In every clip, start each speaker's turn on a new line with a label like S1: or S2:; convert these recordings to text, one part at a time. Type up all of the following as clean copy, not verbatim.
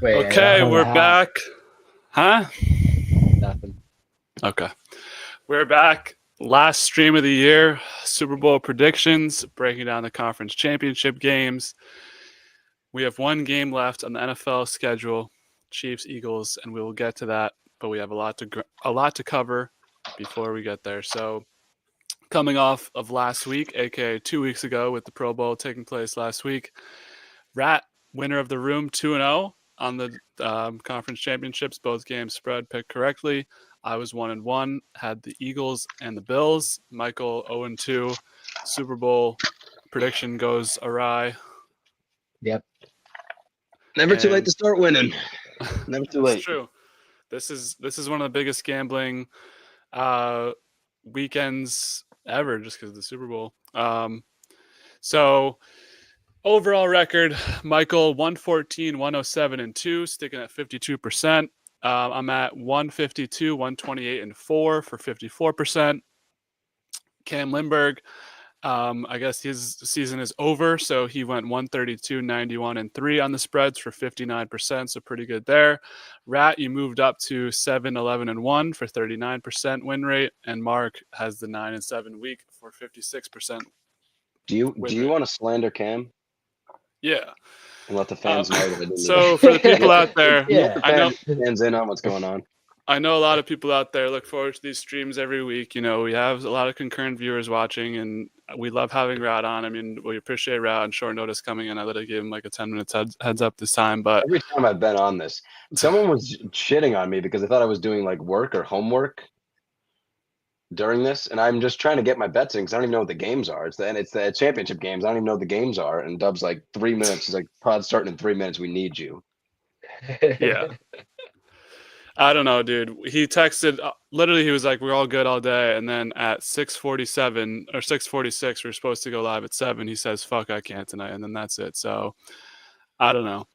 S1: Wait,
S2: Okay, we're back. Huh?
S1: Nothing.
S2: Okay. We're back. Last stream of the year, Super Bowl predictions, breaking down the conference championship games. We have one game left on the NFL schedule, Chiefs, Eagles, and we will get to that, but we have a lot to cover before we get there. So, coming off of last week, aka 2 weeks ago, with the Pro Bowl taking place last week, Rat, winner of the room, 2-0 on the conference championships. Both games spread picked correctly. I was 1-1, had the Eagles and the Bills. Michael 0-2. Super Bowl prediction goes awry.
S1: Yep.
S3: Never too late to start winning. Never too late.
S2: It's true. This is one of the biggest gambling weekends ever, just because of the Super Bowl. So overall record, Michael 114, 107, and 2, sticking at 52%. I'm at 152, 128, and 4 for 54%. Cam Lindbergh, I guess his season is over, so he went 132, 91, and 3 on the spreads for 59%, so pretty good there. Rat, you moved up to 7, 11, and 1 for 39% win rate, and Mark has the 9 and 7 week for 56%.
S3: Do you want to slander Cam?
S2: Yeah.
S3: And let the fans know that I didn't.
S2: So for the people out there,
S1: I
S2: know
S3: fans in on what's going on.
S2: I know a lot of people out there look forward to these streams every week. You know, we have a lot of concurrent viewers watching, and we love having Rad on. I mean, we appreciate Rad on short notice coming in. I literally gave him like a 10 minutes heads up this time. But
S3: every time I've been on this, someone was shitting on me because they thought I was doing like work or homework during this, and I'm just trying to get my bets in because I don't even know what the games are. It's the championship games. I don't even know what the games are. And Dub's like 3 minutes. He's like, pod's starting in 3 minutes. We need you.
S2: Yeah. I don't know, dude. He texted, literally, he was like, we're all good all day. And then at 6:47 or 6:46, we're supposed to go live at 7. He says, fuck, I can't tonight. And then that's it. So I don't know.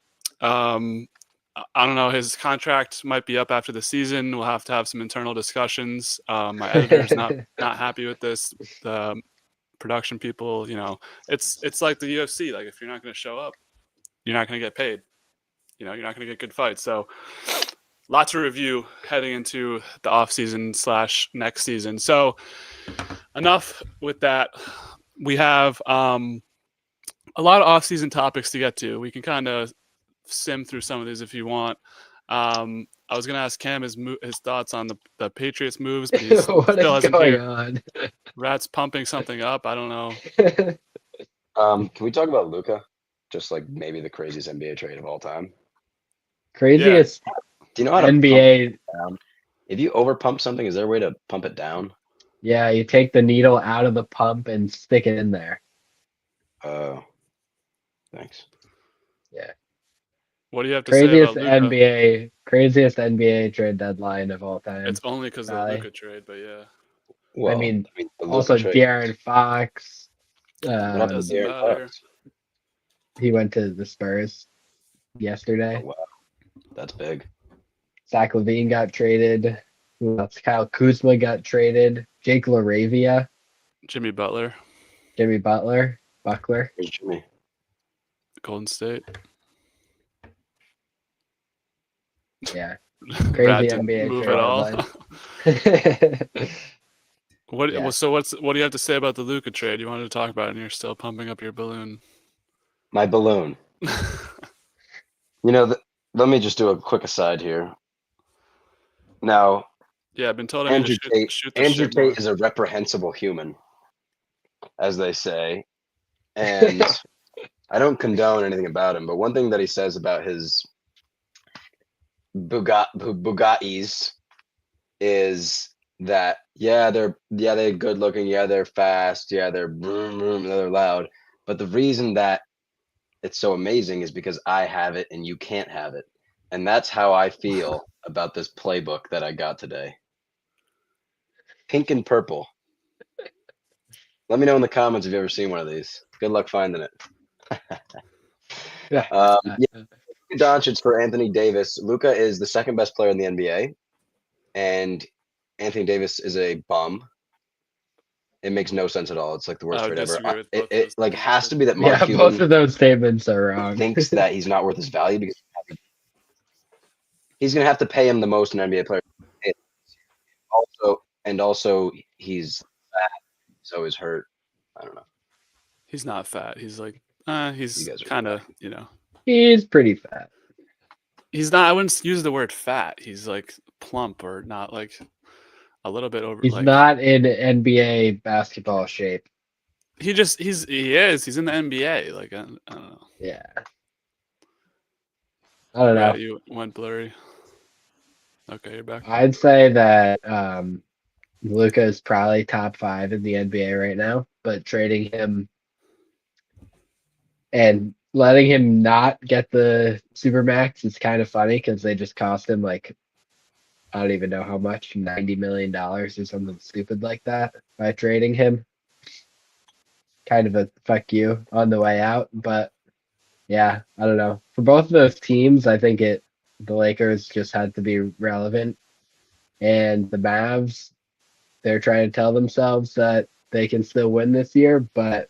S2: I don't know. His contract might be up after the season. We'll have to have some internal discussions. My editor's not happy with this. The production people, you know, it's like the UFC. Like, if you're not going to show up, you're not going to get paid. You know, you're not going to get good fights. So lots to review heading into the offseason / next season. So enough with that. We have a lot of offseason topics to get to. We can kind of sim through some of these if you want. I was going to ask Cam his thoughts on the Patriots moves, but he still hasn't
S1: going on?
S2: Rat's pumping something up. I don't know.
S3: Can we talk about Luka? Just like maybe the craziest NBA trade of all time.
S1: Craziest.
S3: Yeah. Do you know how to
S1: NBA?
S3: If you over pump something, is there a way to pump it down?
S1: Yeah, you take the needle out of the pump and stick it in there.
S3: Oh, thanks.
S1: Yeah.
S2: What do you have to say about Luka?
S1: Craziest NBA trade deadline of all time.
S2: It's only because of the Luka trade, but yeah.
S3: Well,
S1: I mean also De'Aaron Fox. He went to the Spurs yesterday.
S3: Oh, wow. That's big.
S1: Zach LaVine got traded. Who else? Kyle Kuzma got traded. Jake LaRavia.
S2: Jimmy Butler.
S1: Buckler.
S3: Where's Jimmy?
S2: Golden State.
S1: Yeah. Crazy NBA
S2: move
S1: trade
S2: at all. What do you have to say about the Luka trade? You wanted to talk about it and you're still pumping up your balloon.
S3: My balloon. You know, let me just do a quick aside here. Now,
S2: yeah, I've been told
S3: Andrew Tate is a reprehensible human, as they say, and I don't condone anything about him. But one thing that he says about his Bugattis is that they're good looking, they're fast, they're vroom, vroom, they're loud. But the reason that it's so amazing is because I have it and you can't have it. And that's how I feel about this playbook that I got today. Pink and purple. Let me know in the comments if you've ever seen one of these. Good luck finding it. Doncic for Anthony Davis. Luka is the second best player in the NBA. And Anthony Davis is a bum. It makes no sense at all. It's like the worst trade ever. It like has to be that Mark Cuban
S1: both of those statements are wrong.
S3: thinks that he's not worth his value because he's gonna have to pay him the most an NBA player. Also, he's fat. He's always hurt. I don't know.
S2: He's not fat. He's like,
S3: You
S2: he's
S3: guys are
S2: kind of,
S3: fat.
S1: He's pretty fat.
S2: He's not. I wouldn't use the word fat. He's like plump or not like a little bit over.
S1: He's
S2: like
S1: not in NBA basketball shape.
S2: he is. He's in the NBA. Like I don't know.
S1: Yeah. I don't know.
S2: Right, you went blurry. Okay, you're back.
S1: I'd say that Luka is probably top 5 in the NBA right now, but trading him and letting him not get the Supermax is kind of funny because they just cost him like, I don't even know how much, $90 million or something stupid like that by trading him. Kind of a fuck you on the way out, but yeah, I don't know. For both of those teams, I think the Lakers just had to be relevant, and the Mavs, they're trying to tell themselves that they can still win this year, but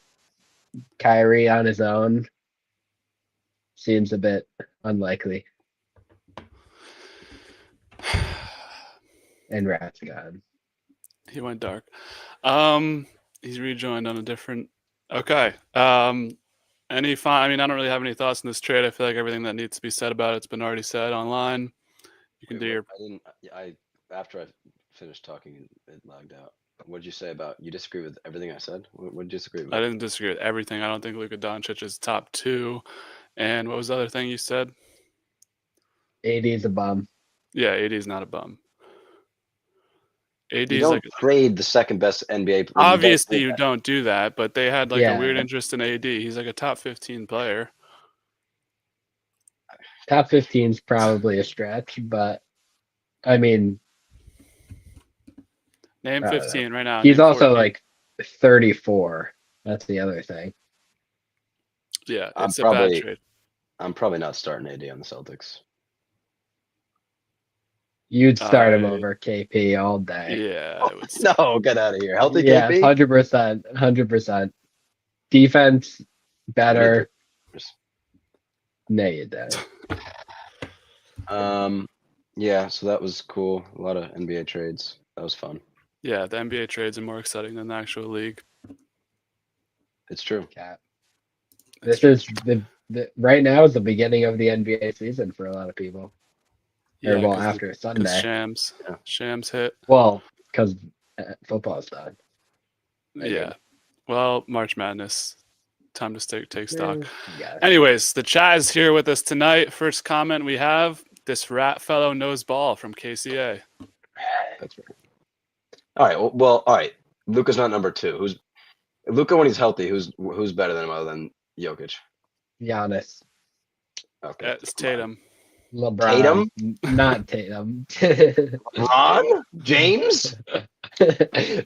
S1: Kyrie on his own seems a bit unlikely. And Rat's gone.
S2: He went dark. He's rejoined on a different. Okay. Any fun? I mean, I don't really have any thoughts on this trade. I feel like everything that needs to be said about it's been already said online. You can do your.
S3: After I finished talking, it lagged out. What did you say about? You disagree with everything I said? What did you disagree with?
S2: I didn't disagree with everything. I don't think Luka Doncic is top 2. And what was the other thing you said?
S1: AD is a bum.
S2: Yeah, AD is not a bum. AD
S3: You
S2: is
S3: don't
S2: like
S3: trade the second best NBA.
S2: obviously you don't do that, but they had like
S1: Yeah.
S2: a weird interest in AD. He's like a top 15 player.
S1: Top 15 is probably a stretch, but I mean,
S2: Name
S1: I don't
S2: 15 right now.
S1: he's
S2: Name
S1: also
S2: 14.
S1: like 34. That's the other thing.
S2: Yeah,
S3: I'm
S2: it's a bad
S3: probably-
S2: trade.
S3: I'm probably not starting AD on the Celtics.
S1: You'd start him over KP all day.
S2: Yeah, I would say.
S3: No, get out of here. Healthy
S1: Yeah,
S3: KP.
S1: 100%. 100%. Defense better. No, you don't.
S3: Yeah, so that was cool. A lot of NBA trades. That was fun.
S2: Yeah, the NBA trades are more exciting than the actual league.
S3: It's true.
S1: Cat.
S2: That's
S1: This is the right now is the beginning of the NBA season for a lot of people.
S2: yeah,
S1: Or well,
S2: 'cause
S1: after
S2: Because
S1: Sunday.
S2: Shams hit.
S1: Well, because football's done.
S2: Yeah. Well, March Madness. Time to take stock.
S1: Yeah.
S2: Anyways, the chat is here with us tonight. First comment we have: this rat fellow knows ball from KCA.
S3: That's right. All right. Well, all right. Luka's not number 2. Who's Luka when he's healthy? Who's better than him other than Jokic?
S1: Giannis.
S3: Okay.
S2: It's Tatum.
S1: LeBron. Not Tatum.
S3: Ron? James?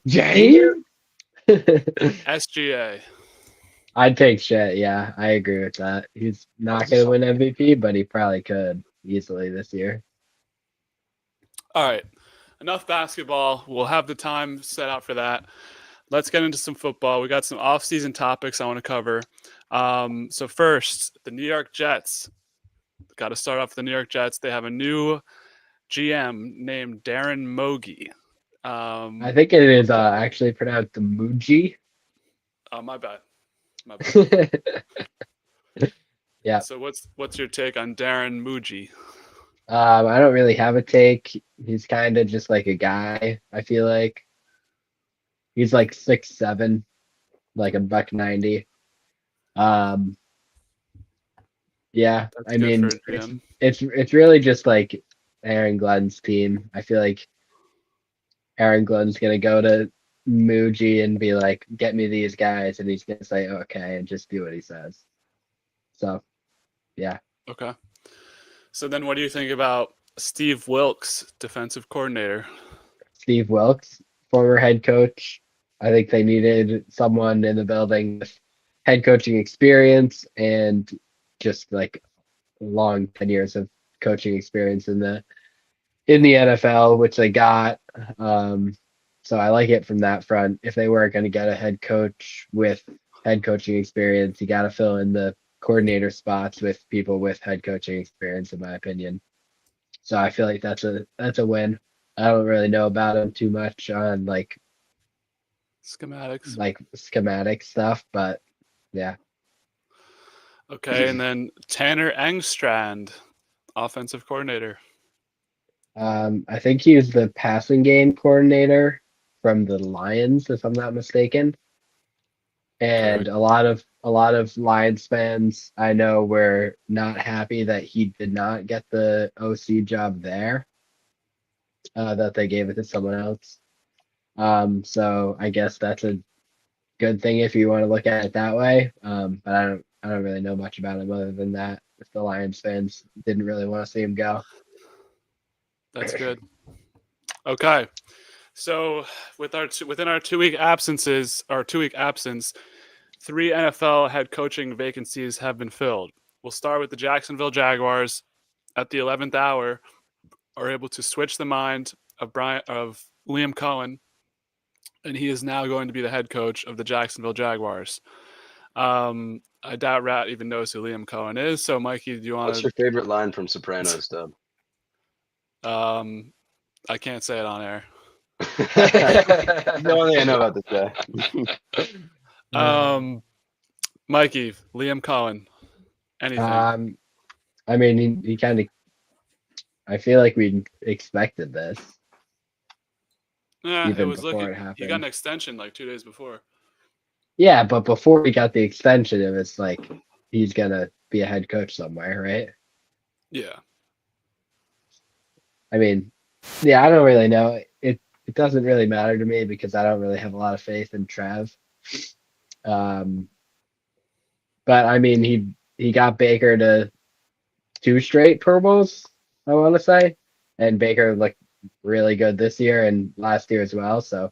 S1: James?
S2: SGA.
S1: I'd take shit. Yeah, I agree with that. He's not going to win MVP, but he probably could easily this year.
S2: All right. Enough basketball. We'll have the time set out for that. Let's get into some football. We got some off-season topics I want to cover. So first, the New York Jets. Got to start off with the New York Jets. They have a new GM named Darren Mogi.
S1: I think it is actually pronounced Muji.
S2: Oh, my bad. My bad.
S1: Yeah.
S2: So what's your take on Darren Muji?
S1: I don't really have a take. He's kind of just like a guy, I feel like. He's like 6'7", like a $190. Yeah,
S2: That's
S1: I
S2: good
S1: mean,
S2: for a GM.
S1: it's really just like Aaron Glenn's team. I feel like Aaron Glenn's gonna go to Muji and be like, "Get me these guys," and he's gonna say, "Okay," and just do what he says. So, yeah.
S2: Okay. So then what do you think about Steve Wilkes, defensive coordinator?
S1: Steve Wilkes, former head coach. I think they needed someone in the building with head coaching experience and just like long 10 years of coaching experience in the NFL, which they got. So I like it from that front. If they weren't going to get a head coach with head coaching experience, you got to fill in the coordinator spots with people with head coaching experience, in my opinion. So I feel like that's a win. I don't really know about him too much on like
S2: Schematics.
S1: schematic stuff, but yeah.
S2: Okay, and then Tanner Engstrand, offensive coordinator.
S1: I think he's the passing game coordinator from the Lions, if I'm not mistaken. And
S2: Correct.
S1: a lot of Lions fans I know were not happy that he did not get the OC job there, that they gave it to someone else. So I guess that's a good thing if you want to look at it that way. But I don't really know much about him other than that. If the Lions fans didn't really want to see him go.
S2: That's good. Okay. So within our 2 week absences, our 2 week absence, 3 NFL head coaching vacancies have been filled. We'll start with the Jacksonville Jaguars. At the 11th hour, are able to switch the mind of Liam Cohen, and he is now going to be the head coach of the Jacksonville Jaguars. I doubt Rat even knows who Liam Cohen is. So, Mikey, do you want
S3: What's your favorite line from Sopranos, Dub?
S2: I can't say it on air.
S3: The only thing I know about this guy.
S2: Mikey, Liam Cohen, anything?
S1: I mean, he kind of. I feel like we expected this.
S2: Yeah, it
S1: even
S2: was
S1: before
S2: looking.
S1: it happened.
S2: He got an extension like 2 days before.
S1: Yeah, but before he got the extension, it was like he's gonna be a head coach somewhere, right?
S2: Yeah.
S1: I mean, yeah, I don't really know. It doesn't really matter to me because I don't really have a lot of faith in Trev. But I mean, he got Baker to 2 straight Pro Bowls, I want to say, and Baker looked really good this year and last year as well. So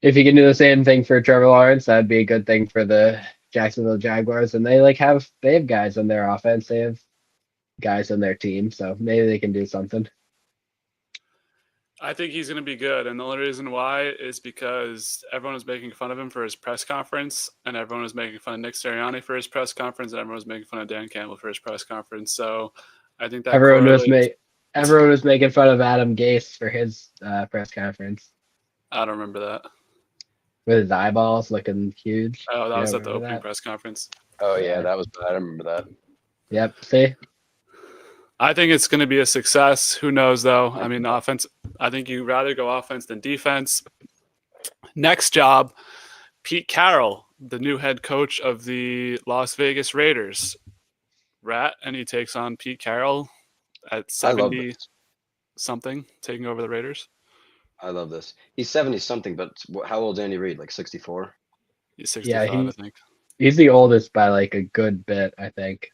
S1: if he can do the same thing for Trevor Lawrence, that'd be a good thing for the Jacksonville Jaguars. And they have guys on their offense. They have guys on their team, so maybe they can do something.
S2: I think he's going to be good. And the only reason why is because everyone was making fun of him for his press conference, and everyone was making fun of Nick Sirianni for his press conference, and everyone was making fun of Dan Campbell for his press conference. So I think that
S1: everyone was making fun of Adam Gase for his press conference.
S2: I don't remember that.
S1: With his eyeballs looking huge.
S2: Oh, that was at the opening press conference.
S3: Oh, yeah, that was bad. I remember that.
S1: Yep, see?
S2: I think it's going to be a success. Who knows, though? I mean, offense, I think you'd rather go offense than defense. Next job, Pete Carroll, the new head coach of the Las Vegas Raiders. Rat, and he takes on Pete Carroll at 70-something, taking over the Raiders.
S3: I love this. He's 70-something, but how old's Andy Reid? Like 64?
S2: He's 65, I think.
S1: He's the oldest by like a good bit, I think.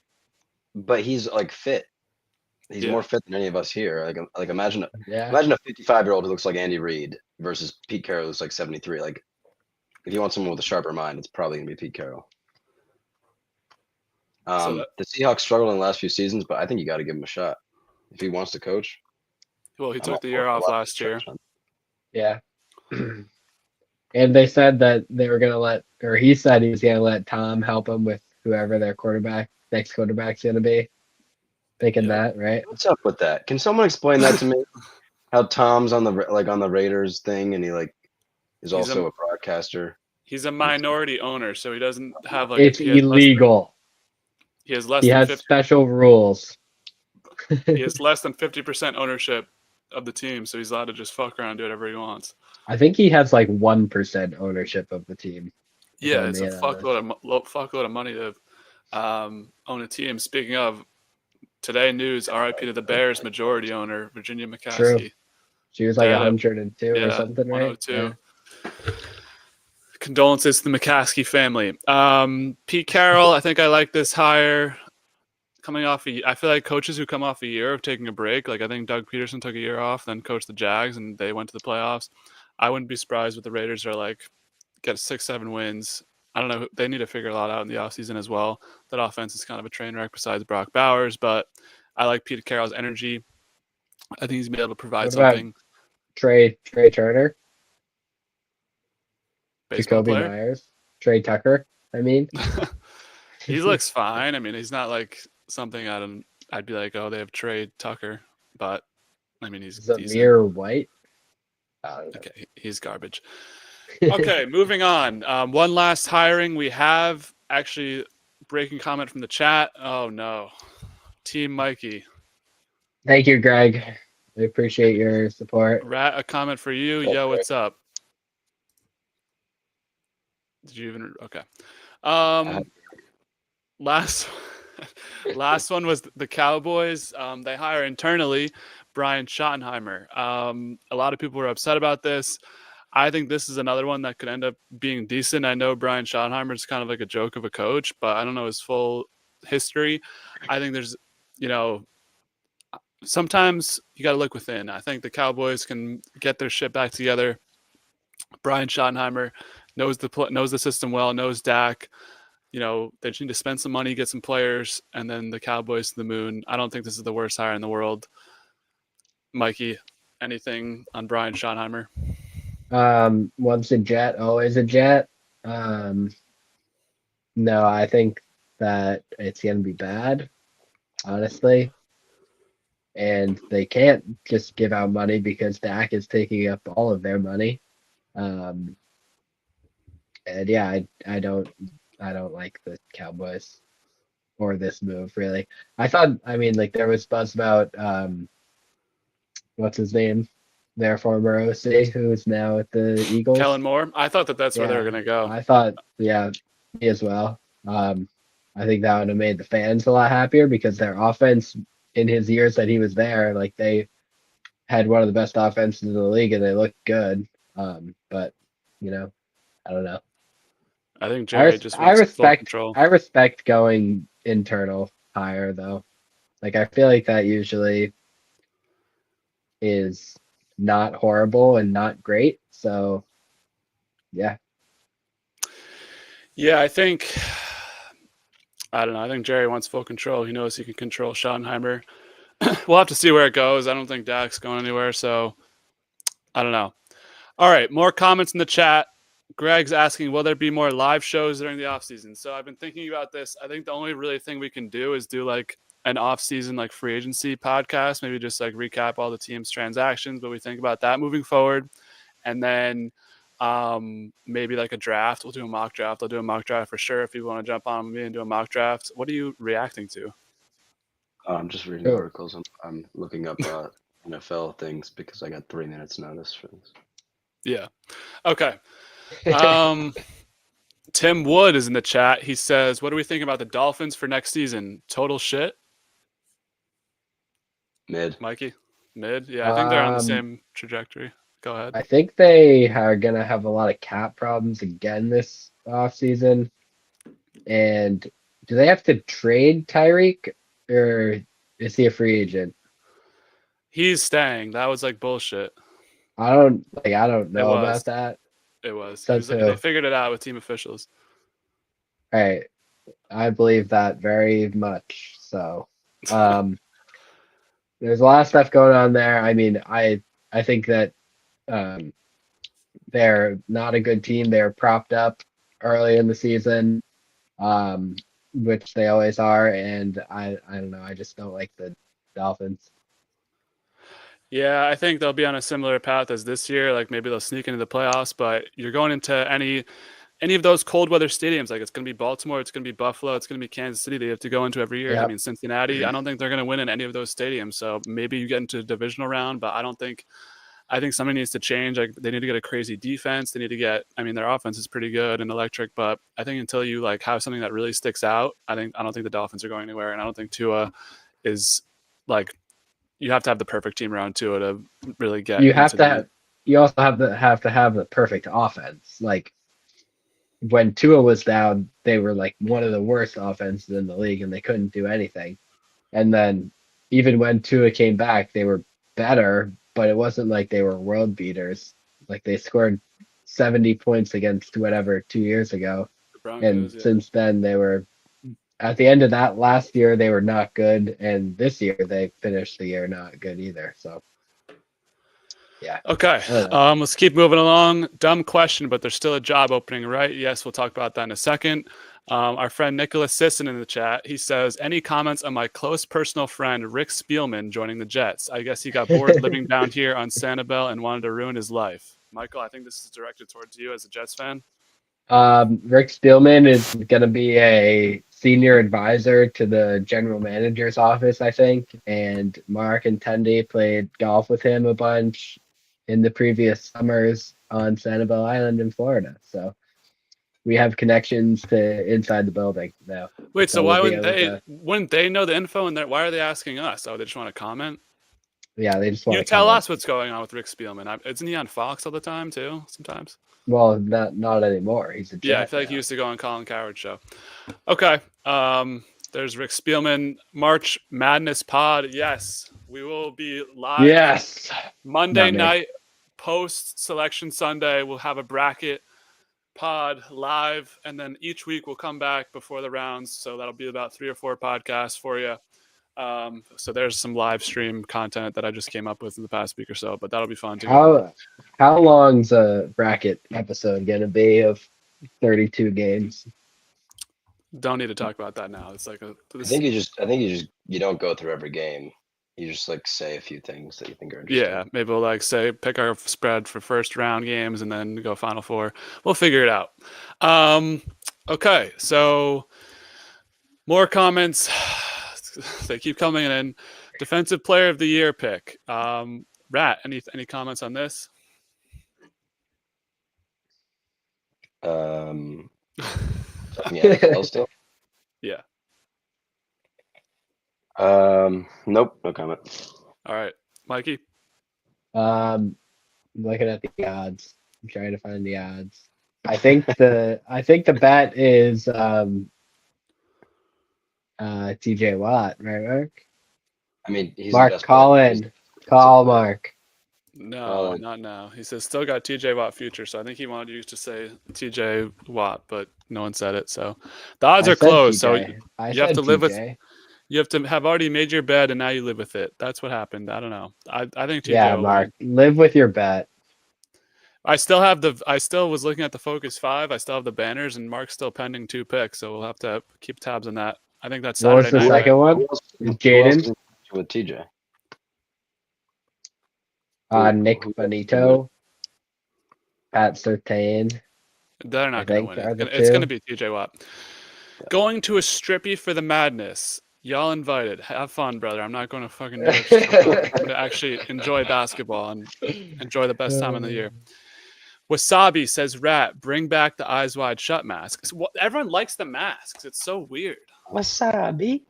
S3: But he's like fit. He's more fit than any of us here. Like imagine a 55-year-old who looks like Andy Reid versus Pete Carroll who's like 73. Like if you want someone with a sharper mind, it's probably gonna be Pete Carroll. The Seahawks struggled in the last few seasons, but I think you got to give him a shot if he wants to coach.
S2: Well, he took the year off last year.
S1: Yeah. And they said that they were gonna he said he was gonna let Tom help him with whoever their next quarterback's gonna be. Thinking that, right?
S3: What's up with that? Can someone explain that to me? How Tom's on the Raiders thing, and he is also a broadcaster.
S2: He's a minority owner, so he doesn't have
S1: it's illegal.
S2: He has
S1: special rules.
S2: He has less than 50% ownership of the team, so he's allowed to just fuck around and do whatever he wants.
S1: I think he has like 1% ownership of the team.
S2: Yeah, it's a fuckload of money to own a team. Speaking of, today news, RIP to the Bears majority owner, Virginia McCaskey.
S1: True. She was like 102 or something, right?
S2: 102. Yeah. Condolences to the McCaskey family. Pete Carroll, I think I like this hire. I feel like coaches who come off a year of taking a break, like I think Doug Peterson took a year off, then coached the Jags, and they went to the playoffs. I wouldn't be surprised if the Raiders are get 6-7 wins. I don't know. They need to figure a lot out in the offseason as well. That offense is kind of a train wreck besides Brock Bowers, but I like Pete Carroll's energy. I think he's going to be able to provide something.
S1: Trey Turner?
S2: Baseball
S1: Jacoby
S2: player?
S1: Myers? Trey Tucker, I mean.
S2: He looks fine. I mean, he's not like something I'd be like, oh, they have Trey Tucker. but I mean, he's decent.
S1: Zamir White.
S2: Okay, he's garbage. Okay, moving on. One last hiring. We have actually breaking comment from the chat. Oh no, Team Mikey.
S1: Thank you, Greg. I appreciate your support.
S2: Rat, a comment for you. Yo, what's up? Did you even? Okay. Last one was the Cowboys. They hire internally Brian Schottenheimer. A lot of people were upset about this. I think this is another one that could end up being decent. I know Brian Schottenheimer is kind of like a joke of a coach, but I don't know his full history. I think there's, sometimes you got to look within. I think the Cowboys can get their shit back together. Brian Schottenheimer knows the system well, knows Dak. They just need to spend some money, get some players, and then the Cowboys to the moon. I don't think this is the worst hire in the world. Mikey, anything on Brian Schottenheimer?
S1: Once a Jet, always a Jet. No, I think that it's going to be bad, honestly. And they can't just give out money because Dak is taking up all of their money. And yeah, I don't like the Cowboys or this move really. There was buzz about what's his name? Their former OC, who's now at the Eagles.
S2: Kellen Moore. I thought that's where they were going to go.
S1: I thought, yeah, me as well. I think that would have made the fans a lot happier because their offense in his years that he was there, like they had one of the best offenses in the league and they looked good. But I don't know.
S2: I think Jerry just wants full control.
S1: I respect going internal hire though. Like I feel like that usually is not horrible and not great. So yeah.
S2: Yeah, I don't know. I think Jerry wants full control. He knows he can control Schottenheimer. We'll have to see where it goes. I don't think Dak's going anywhere, so I don't know. All right, more comments in the chat. Greg's asking, will there be more live shows during the offseason? So I've been thinking about this. I think the only really thing we can do is do like an offseason like free agency podcast, maybe just like recap all the team's transactions, but we think about that moving forward. And then maybe like a draft. We'll do a mock draft. I'll do a mock draft for sure if you want to jump on me and do a mock draft. What are you reacting to?
S3: I'm just reading articles. I'm looking up NFL things because I got 3 minutes notice for this.
S2: Yeah. Okay. Tim Wood is in the chat. He says, what do we think about the Dolphins for next season? Total shit?
S3: Mid.
S2: Mikey? Mid? Yeah, I think they're on the same trajectory. Go ahead.
S1: I think they are going to have a lot of cap problems again this offseason. And do they have to trade Tyreek or is he a free agent?
S2: He's staying. That was like bullshit.
S1: I don't know about that.
S2: It was. They figured it out with team officials.
S1: Right. I believe that very much. So there's a lot of stuff going on there. I mean, I think that they're not a good team. They're propped up early in the season, which they always are. And I don't know. I just don't like the Dolphins.
S2: Yeah, I think they'll be on a similar path as this year. Like maybe they'll sneak into the playoffs, but you're going into any of those cold weather stadiums. Like it's going to be Baltimore, it's going to be Buffalo, it's going to be Kansas City. They have to go into every year. Yep. I mean, Cincinnati. I don't think they're going to win in any of those stadiums. So maybe you get into a divisional round, but I think something needs to change. Like they need to get a crazy defense. They need to get. I mean, their offense is pretty good and electric, but I think until you like have something that really sticks out, I don't think the Dolphins are going anywhere, and I don't think Tua is like. You have to have the perfect team around Tua to really get.
S1: You also have to have the perfect offense. Like when Tua was down, they were like one of the worst offenses in the league, and they couldn't do anything. And then even when Tua came back, they were better, but it wasn't like they were world beaters. Like they scored 70 points against whatever 2 years ago, Broncos, and since then they were. At the end of that last year, they were not good, and this year they finished the year not good either. So, yeah.
S2: Okay. Let's keep moving along. Dumb question, but there's still a job opening, right? Yes, we'll talk about that in a second. Our friend Nicholas Sisson in the chat, he says, any comments on my close personal friend Rick Spielman joining the Jets? I guess he got bored living down here on Sanibel and wanted to ruin his life. Michael, I think this is directed towards you as a Jets fan.
S1: Rick Spielman is going to be a senior advisor to the general manager's office, I think. And Mark and Tendy played golf with him a bunch in the previous summers on Sanibel Island in Florida. So we have connections to inside the building now.
S2: Wait, so
S1: we'll
S2: why
S1: be
S2: wouldn't
S1: able
S2: they?
S1: to-
S2: Wouldn't they know the info? And why are they asking us? Oh, they just want to comment.
S1: Yeah, they just want
S2: You
S1: to
S2: tell
S1: comment.
S2: us what's going on with Rick Spielman. Isn't he on Fox all the time too? Sometimes.
S1: Well, not anymore. He's a Jet.
S2: Yeah, I feel like
S1: now.
S2: he used to go on Colin Cowherd's show. Okay. There's Rick Spielman. March Madness Pod. Yes, we will be live.
S1: Yes.
S2: Monday
S1: Not me.
S2: night, post selection Sunday. We'll have a bracket pod live, and then each week we'll come back before the rounds. So that'll be about 3 or 4 podcasts for you. So there's some live stream content that I just came up with in the past week or so, but that'll be fun too.
S1: How long's a bracket episode gonna be of 32 games?
S2: Don't need to talk about that now. It's like
S3: I think you don't go through every game. You just like say a few things that you think are interesting.
S2: yeah, maybe we'll like say pick our spread for first round games and then go Final Four. We'll figure it out. Okay, so more comments. They keep coming in. Defensive Player of the Year pick. Rat, any comments on this?
S3: Yeah, NFL still.
S2: Yeah.
S3: Nope, no comment.
S2: All right, Mikey.
S1: I'm looking at the odds. I'm trying to find the odds. I think the bet is TJ Watt, right, Mark?
S3: I mean, he's
S1: Mark
S3: the best player.
S1: Collin. Call Mark.
S2: No, not now. He says still got TJ Watt future, so I think he wanted you to say TJ Watt, but no one said it. So the odds
S1: I
S2: are
S1: said
S2: closed.
S1: TJ.
S2: So
S1: I
S2: you have
S1: said
S2: to live with.
S1: TJ.
S2: You have to have already made your bed, and now you live with it. That's what happened. I don't know. I think TJ
S1: Yeah,
S2: will
S1: Mark.
S2: win.
S1: Live with your bet.
S2: I still was looking at the Focus 5. I still have the banners, and Mark's still pending 2 picks, so we'll have to keep tabs on that. I think that's
S1: What was
S2: Saturday
S1: the
S2: night.
S1: second
S2: Right?
S1: one?
S3: Who else
S1: Jaden.
S3: is with TJ?
S1: Nick Bonito. Pat Surtain.
S2: They're
S1: I
S2: not going to
S1: think
S2: win
S1: are
S2: it.
S1: the
S2: It's going
S1: two.
S2: to be TJ Watt. Going to a strippy for the madness. Y'all invited. Have fun, brother. I'm not going to fucking do it. I'm going to actually enjoy basketball and enjoy the best time of the year. Wasabi says, Rat, bring back the eyes wide shut masks. Everyone likes the masks. It's so weird.
S3: Wasabi.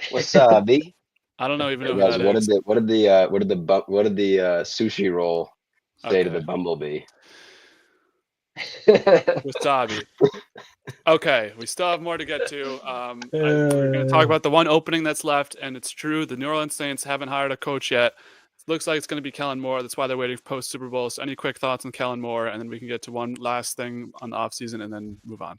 S3: Wasabi.
S2: I don't even know
S3: Hey
S2: who
S3: guys,
S2: that
S3: what
S2: is.
S3: did the sushi roll say to the bumblebee?
S2: Wasabi. Okay, we still have more to get to. We're going to talk about the one opening that's left, and it's true. The New Orleans Saints haven't hired a coach yet. It looks like it's going to be Kellen Moore. That's why they're waiting for post Super Bowl. So any quick thoughts on Kellen Moore, and then we can get to one last thing on the offseason and then move on.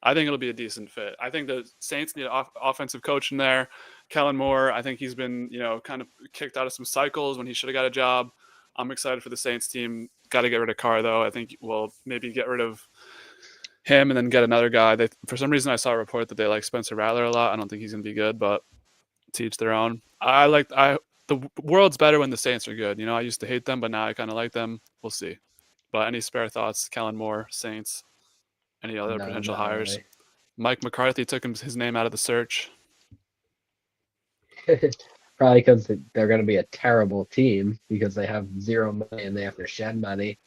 S2: I think it'll be a decent fit. I think the Saints need an offensive coach in there. Kellen Moore, I think he's been, kind of kicked out of some cycles when he should have got a job. I'm excited for the Saints team. Got to get rid of Carr, though. I think we'll maybe get rid of him and then get another guy. For some reason, I saw a report that they like Spencer Rattler a lot. I don't think he's going to be good, but to each their own. The world's better when the Saints are good. I used to hate them, but now I kind of like them. We'll see. But any spare thoughts? Kellen Moore, Saints, any other potential hires?
S1: Really.
S2: Mike McCarthy took his name out of the search.
S1: Probably because they're going to be a terrible team because they have zero money and they have to shed money.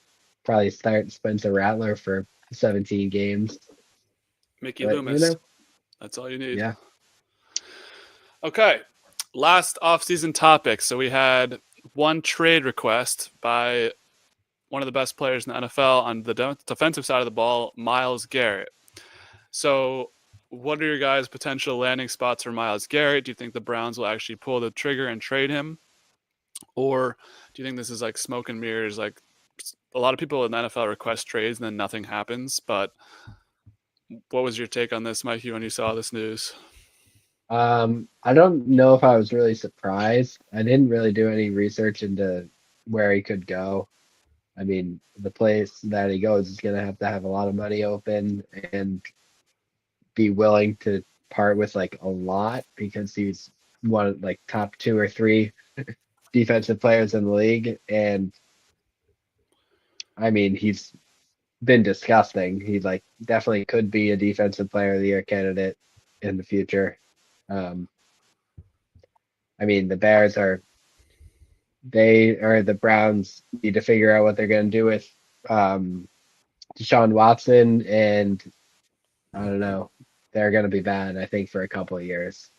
S1: Probably start Spencer Rattler for 17 games.
S2: Mickey Loomis. That's all you need.
S1: Yeah.
S2: Okay. Last offseason topic. So we had one trade request by one of the best players in the NFL on the defensive side of the ball, Myles Garrett. So what are your guys' potential landing spots for Myles Garrett? Do you think the Browns will actually pull the trigger and trade him? Or do you think this is like smoke and mirrors? Like a lot of people in the NFL request trades and then nothing happens. But what was your take on this, Mikey, when you saw this news?
S1: I don't know if I was really surprised. I didn't really do any research into where he could go. I mean, the place that he goes is going to have a lot of money open and be willing to part with like a lot because he's one of like top 2 or 3 defensive players in the league. And I mean, he's been disgusting. He like definitely could be a defensive player of the year candidate in the future. Um, I mean, the Browns need to figure out what they're going to do with Deshaun Watson, and I don't know. They're going to be bad, I think, for a couple of years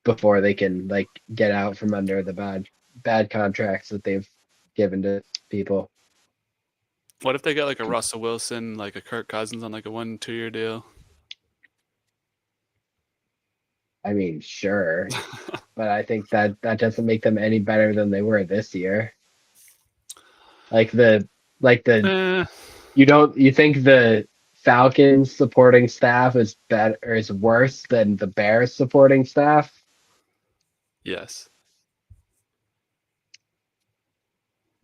S1: before they can like get out from under the bad contracts that they've given to people.
S2: What if they get like a Russell Wilson, like a Kirk Cousins on like a 1-2 year deal?
S1: I mean, sure, but I think that doesn't make them any better than they were this year. Like the you think the Falcons supporting staff is better or is worse than the Bears supporting staff?
S2: Yes.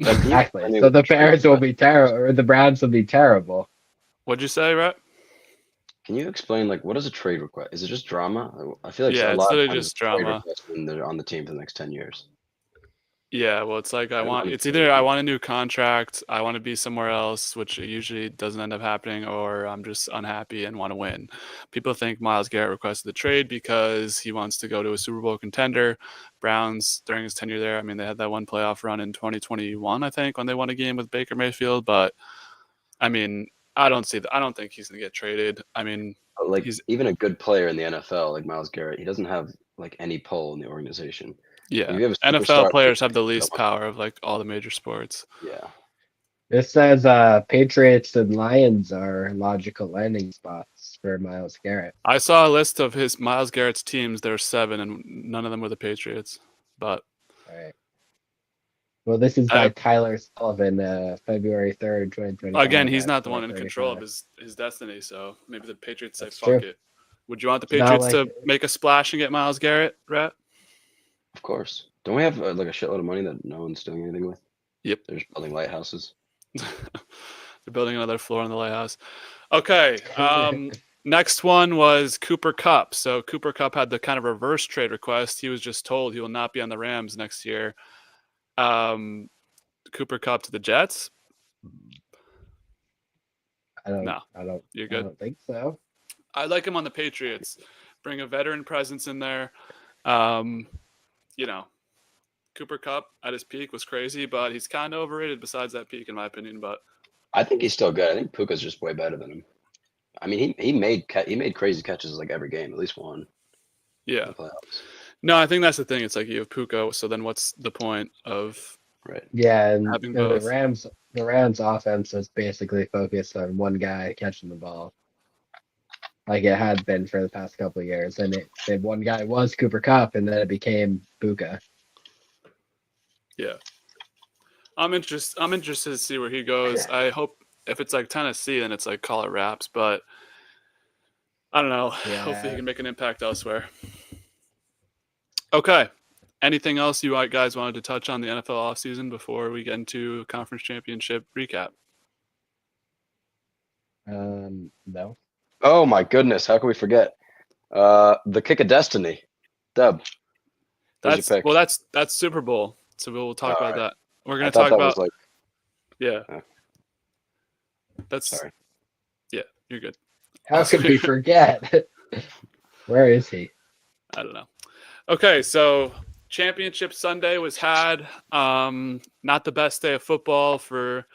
S1: Exactly. So the Bears will be terrible, or the Browns will be terrible.
S2: What'd you say, Rhett?
S3: Can you explain, like, what is a trade request? Is it just drama? I feel like
S2: Yeah,
S3: a
S2: it's
S3: lot of
S2: literally
S3: times
S2: just
S3: it's a trade
S2: drama.
S3: request when they're on the team for the next 10 years.
S2: Yeah, well, it's like it's either I want a new contract, I want to be somewhere else, which usually doesn't end up happening, or I'm just unhappy and want to win. People think Myles Garrett requested the trade because he wants to go to a Super Bowl contender. Browns, during his tenure there, I mean, they had that one playoff run in 2021, I think, when they won a game with Baker Mayfield. But, I mean, I don't think he's going to get traded. I mean,
S3: But, like,
S2: he's
S3: even a good player in the NFL, like Myles Garrett, he doesn't have, like, any pull in the organization.
S2: Yeah,
S3: If you have a
S2: NFL
S3: superstar,
S2: players have the least power of like all the major sports.
S3: yeah.
S1: This says Patriots and Lions are logical landing spots for Myles Garrett.
S2: I saw a list of Myles Garrett's teams. There were 7, and none of them were the Patriots. But
S1: All right. Well, this is by Tyler Sullivan, February 3rd, 2025.
S2: Again, he's not the one in control of his destiny, so maybe the Patriots say, fuck it. Would you want the Patriots to make a splash and get Myles Garrett, Rat?
S3: Of course. Don't we have like a shitload of money that no one's doing anything with?
S2: Yep.
S3: They're just building lighthouses.
S2: They're building another floor in the lighthouse. Okay. Next one was Cooper Kupp. So Cooper Kupp had the kind of reverse trade request. He was just told he will not be on the Rams next year. Cooper Kupp to the Jets.
S1: You're good. I don't think so.
S2: I like him on the Patriots. Bring a veteran presence in there. You know, Cooper Kupp at his peak was crazy, but he's kind of overrated besides that peak, in my opinion. But
S3: I think he's still good. I think Puka's just way better than him. I mean, he made crazy catches like every game, at least one.
S2: Yeah. No, I think that's the thing. It's like you have Puka, so then what's the point of
S1: Yeah, and the Rams offense is basically focused on one guy catching the ball. Like it had been for the past couple of years, and the one guy was Cooper Kupp, and then it became Puka.
S2: Yeah, I'm interested to see where he goes. I hope if it's like Tennessee, then it's like call it wraps. But I don't know. Yeah. Hopefully, he can make an impact elsewhere. Okay. Anything else you guys wanted to touch on the NFL offseason before we get into conference championship recap?
S1: No.
S3: Oh my goodness! How can we forget? The kick of destiny, Dub.
S2: That's Super Bowl. So we'll talk about that. We're gonna talk about Sorry. Yeah, you're good.
S1: How could we forget? Where is he?
S2: I don't know. Okay, so Championship Sunday was had. Not the best day of football for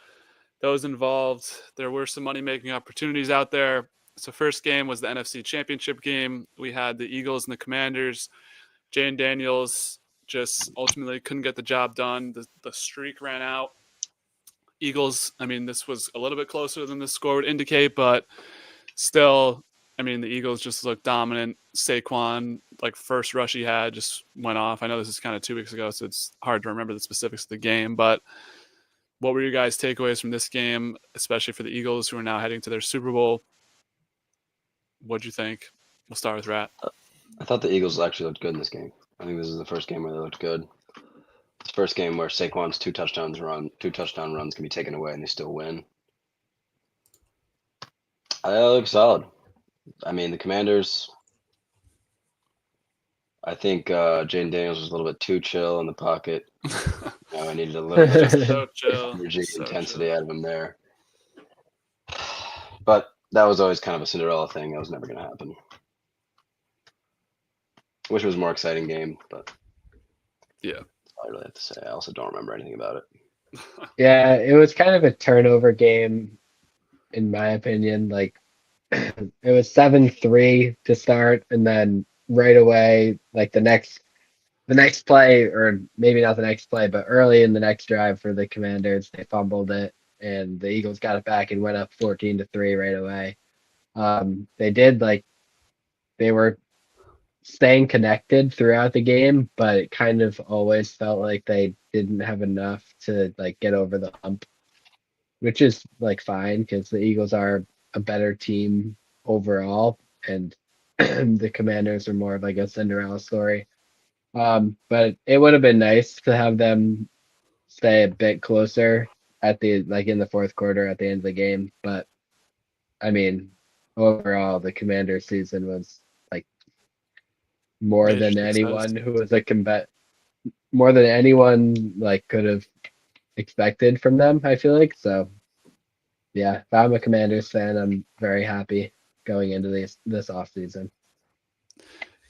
S2: those involved. There were some money-making opportunities out there. So first game was the NFC Championship game. We had the Eagles and the Commanders. Jane Daniels just ultimately couldn't get the job done. The streak ran out. Eagles, I mean, this was a little bit closer than the score would indicate, but still, I mean, the Eagles just looked dominant. Saquon, like first rush he had, just went off. I know this is kind of 2 weeks ago, so it's hard to remember the specifics of the game, but what were your guys' takeaways from this game, especially for the Eagles who are now heading to their Super Bowl? What'd you think? We'll start with Rat.
S3: I thought the Eagles actually looked good in this game. I think this is the first game where they looked good. It's the first game where Saquon's two touchdown runs can be taken away and they still win. They look solid. I mean, the Commanders. I think Jaden Daniels was a little bit too chill in the pocket. I needed a little bit of
S2: So chill.
S3: energy,
S2: So
S3: intensity
S2: chill.
S3: out of him there. But that was always kind of a Cinderella thing. That was never going to happen. I wish it was a more exciting game, but
S2: Yeah.
S3: that's all I really have to say. I also don't remember anything about it.
S1: Yeah, it was kind of a turnover game, in my opinion. Like it was 7-3 to start, and then right away, like the next play, or maybe not the next play, but early in the next drive for the Commanders, they fumbled it, and the Eagles got it back and went up 14-3 right away. They were staying connected throughout the game, but it kind of always felt like they didn't have enough to like get over the hump, which is like fine because the Eagles are a better team overall, and the Commanders are more of like a Cinderella story. But it would have been nice to have them stay a bit closer at the like in the fourth quarter at the end of the game. But I mean, overall, the Commanders season was like more
S2: Major
S1: than
S2: success.
S1: anyone who was a more than anyone like could have expected from them, I feel like. So yeah, if I'm a Commanders fan, I'm very happy going into this off season.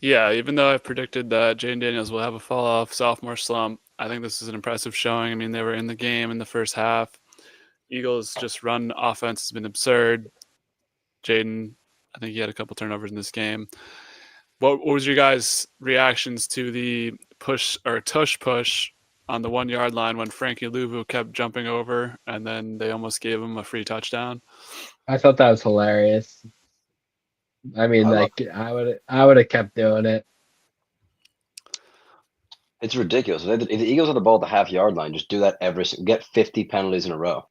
S2: Yeah, even though I've predicted that Jaden Daniels will have a fall off sophomore slump, I think this is an impressive showing. I mean, they were in the game in the first half. Eagles just run offense has been absurd. Jaden, I think he had a couple turnovers in this game. What was your guys' reactions to the push or tush push on the 1 yard line when Frankie Louvu kept jumping over and then they almost gave him a free touchdown?
S1: I thought that was hilarious. I mean,
S3: I love
S1: like I would have kept doing it.
S3: It's ridiculous. If the Eagles have the ball at the half-yard line, just do that get 50 penalties in a row.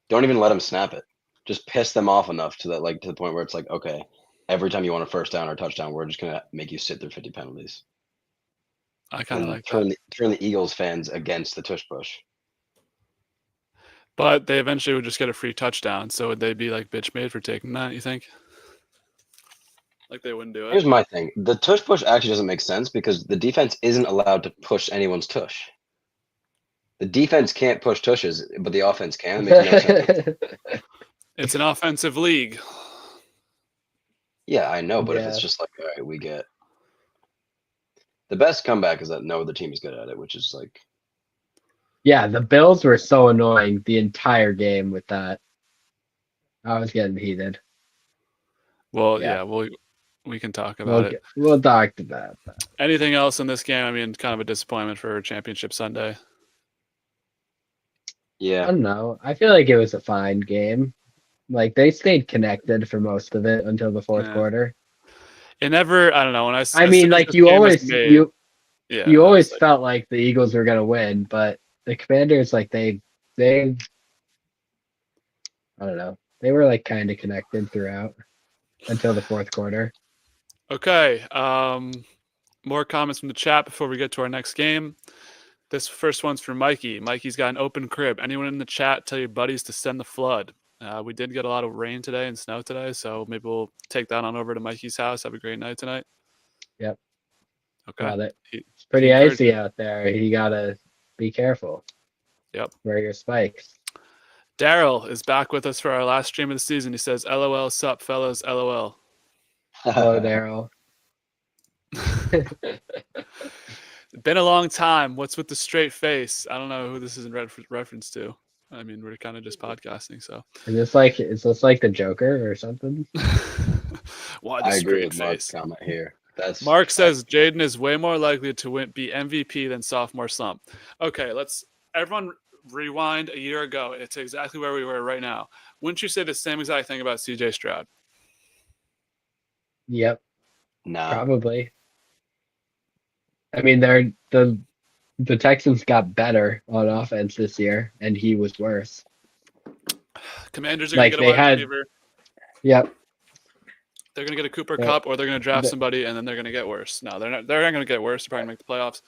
S3: Don't even let them snap it. Just piss them off enough to the point where it's like, okay, every time you want a first down or touchdown, we're just gonna make you sit through 50 penalties.
S2: I kind of
S3: And
S2: like that.
S3: turn the Eagles fans against the tush push.
S2: But they eventually would just get a free touchdown. So would they be like bitch made for taking that, you think? Like they wouldn't do it?
S3: Here's my thing. The tush push actually doesn't make sense because the defense isn't allowed to push anyone's tush. The defense can't push tushes, but the offense can. It makes no sense.
S2: It's an offensive league.
S3: Yeah, I know, but if
S1: Yeah.
S3: it's just like, all right, we get the best comeback is that no other team is good at it, which is like,
S1: Yeah, the Bills were so annoying the entire game with that. I was getting heated.
S2: Well,
S1: Yeah.
S2: yeah, we can talk about it.
S1: We'll talk about that.
S2: Anything else in this game? I mean, kind of a disappointment for Championship Sunday.
S1: I
S3: yeah,
S1: don't know. I feel like it was a fine game. Like they stayed connected for most of it until the fourth
S2: Yeah.
S1: quarter.
S2: It never. I don't know. When I
S1: I
S2: as
S1: mean,
S2: soon as
S1: like
S2: this
S1: you
S2: game was
S1: always
S2: made,
S1: you
S2: yeah,
S1: you
S2: I was
S1: always
S2: like,
S1: felt like the Eagles were gonna win, but the Commanders like they I don't know. They were like kind of connected throughout until the fourth quarter.
S2: okay. More comments from the chat before we get to our next game. This first one's from Mikey. Mikey's got an open crib. Anyone in the chat, tell your buddies to send the flood. We did get a lot of rain today and snow today, so maybe we'll take that on over to Mikey's house. Have a great night tonight.
S1: Yep.
S2: Okay.
S1: Love it.
S2: He
S1: It's pretty
S2: encouraged
S1: icy
S2: it.
S1: out there. You gotta be careful.
S2: Yep.
S1: Wear your spikes.
S2: Daryl is back with us for our last stream of the season. He says, LOL, sup, fellas, LOL.
S1: Hello, Daryl.
S2: Been a long time. What's with the straight face? I don't know who this is in reference to. I mean, we're kind of just podcasting, so.
S1: Is this like the Joker or something?
S2: Why the
S3: I agree
S2: straight
S3: with Mark's
S2: face?
S3: comment here.
S2: Mark says Jaden is way more likely to be MVP than sophomore slump. Okay, everyone rewind a year ago. It's exactly where we were right now. Wouldn't you say the same exact thing about CJ Stroud?
S1: Yep,
S3: Nah.
S1: probably. I mean, the Texans got better on offense this year, and he was worse.
S2: Commanders are going to
S1: Like
S2: get a wide receiver.
S1: Yep.
S2: They're going to get a Cooper
S1: Yeah.
S2: Kupp, or they're going to draft
S1: The-
S2: somebody, and then they're going to get worse. No, they're not going to get worse. They're probably going to make the playoffs.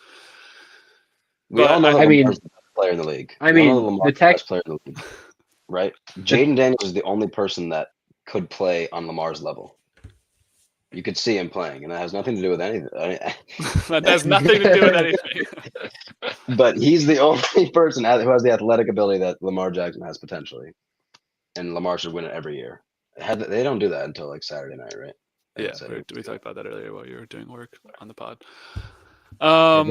S3: We
S2: But
S3: all know that
S1: I
S3: Lamar's
S1: mean-
S3: the best player in the league.
S1: I
S3: We all know
S1: mean,
S3: that Lamar's
S1: the
S3: the
S1: tech-
S3: best player in the league, right? Jaden Daniels is the only person that could play on Lamar's level. You could see him playing, and that has nothing to do with anything.
S2: that has nothing to do with anything.
S3: But he's the only person who has the athletic ability that Lamar Jackson has potentially, and Lamar should win it every year. They don't do that until like Saturday night, right?
S2: Yeah, we talked about that earlier while you were doing work on the pod.
S3: I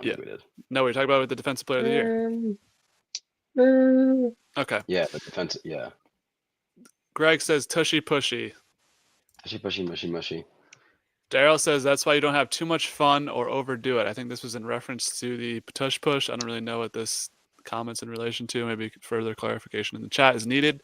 S2: Yeah.
S3: think we did.
S2: No, we were talking about the defensive player of the year. Okay.
S3: Yeah, the defense. Yeah,
S2: Greg says tushy pushy.
S3: mushy.
S2: Daryl says that's why you don't have too much fun or overdo it. I think this was in reference to the tush push. I don't really know what this comment's in relation to. Maybe further clarification in the chat is needed.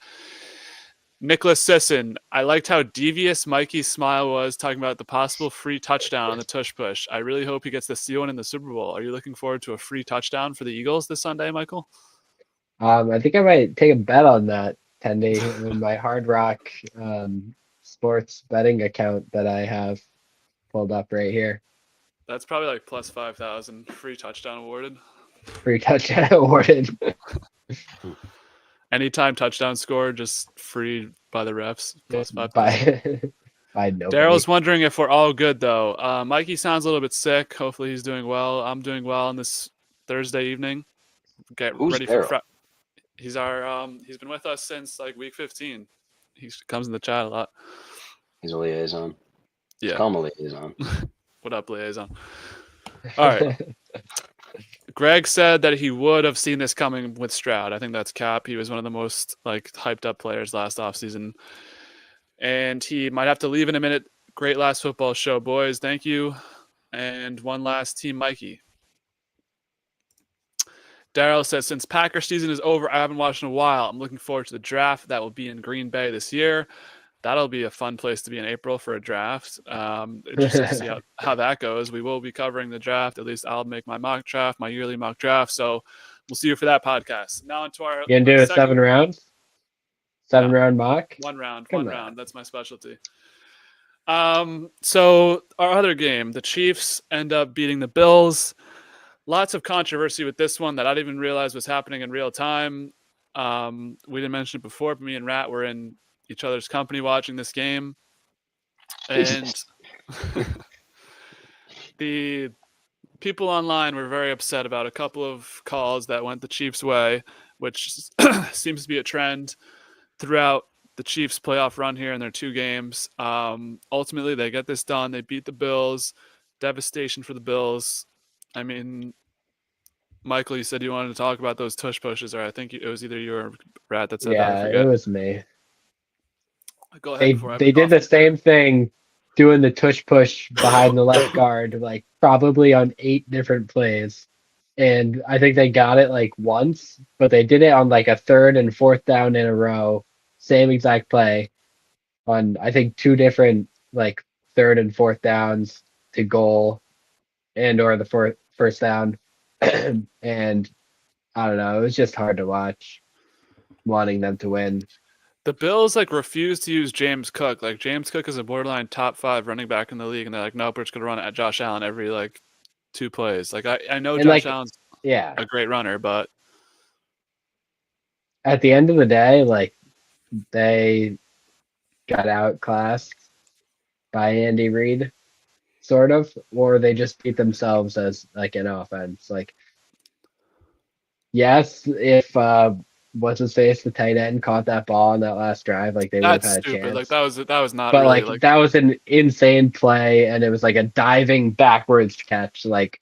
S2: Nicholas Sisson, I liked how devious Mikey's smile was talking about the possible free touchdown on the tush push. I really hope he gets to see one in the Super Bowl. Are you looking forward to a free touchdown for the Eagles this Sunday, Michael?
S1: I think I might take a bet on that, Tendy, with my Hard Rock sports betting account that I have pulled up right here.
S2: That's probably like plus 5,000 free touchdown awarded.
S1: Free touchdown awarded.
S2: Anytime touchdown score, just free by the refs. Plus 5,000.
S1: By nobody.
S2: Daryl's wondering if we're all good though. Mikey sounds a little bit sick. Hopefully he's doing well. I'm doing well on this Thursday evening.
S3: Who's
S2: Ready
S3: Daryl?
S2: for he's our he's been with us since like week 15. He comes in the chat a lot.
S3: He's a liaison.
S2: Yeah.
S3: Call him a liaison.
S2: What up, liaison? All right. Greg said that he would have seen this coming with Stroud. I think that's cap. He was one of the most like hyped up players last offseason. And he might have to leave in a minute. Great last football show, boys. Thank you. And one last Team Mikey. Daryl says, since Packer season is over, I haven't watched in a while. I'm looking forward to the draft that will be in Green Bay this year. That'll be a fun place to be in April for a draft. Interested to see how that goes. We will be covering the draft. At least I'll make my mock draft, my yearly mock draft. So we'll see you for that podcast. Now into our.
S1: You gonna do a 7 rounds? 7-round mock?
S2: One round.
S1: Come
S2: One
S1: on.
S2: round. That's my specialty. So our other game, the Chiefs end up beating the Bills. Lots of controversy with this one that I didn't even realize was happening in real time. We didn't mention it before, but me and Rat were in each other's company watching this game. And the people online were very upset about a couple of calls that went the Chiefs' way, which seems to be a trend throughout the Chiefs' playoff run here in their 2 games. Ultimately, they get this done. They beat the Bills. Devastation for the Bills. I mean, Michael, you said you wanted to talk about those tush pushes, or I think it was either you or Rat that said that. I
S1: Yeah,
S2: forget.
S1: it was me.
S2: Go ahead.
S1: They did the same thing, doing the tush push behind the left guard, like probably on 8 different plays. And I think they got it like once, but they did it on like a 3rd and 4th down in a row. Same exact play on, I think, 2 different like 3rd and 4th downs to goal and or the first down. And I don't know, it was just hard to watch, wanting them to win.
S2: The Bills like refuse to use James Cook. Like James Cook is a borderline top 5 running back in the league, and they're like, nope, we're just gonna run at Josh Allen every like 2 plays. Like I know
S1: And,
S2: Josh
S1: like,
S2: Allen's
S1: Yeah.
S2: a great runner, but
S1: At the end of the day, like they got outclassed by Andy Reid, sort of, or they just beat themselves as like an offense. Like, yes, if what's his face, the tight end, caught that ball on that last drive, like they would have
S2: that's
S1: had a
S2: stupid.
S1: chance.
S2: Like that was not
S1: But
S2: really
S1: like that was an insane play, and it was like a diving backwards catch. Like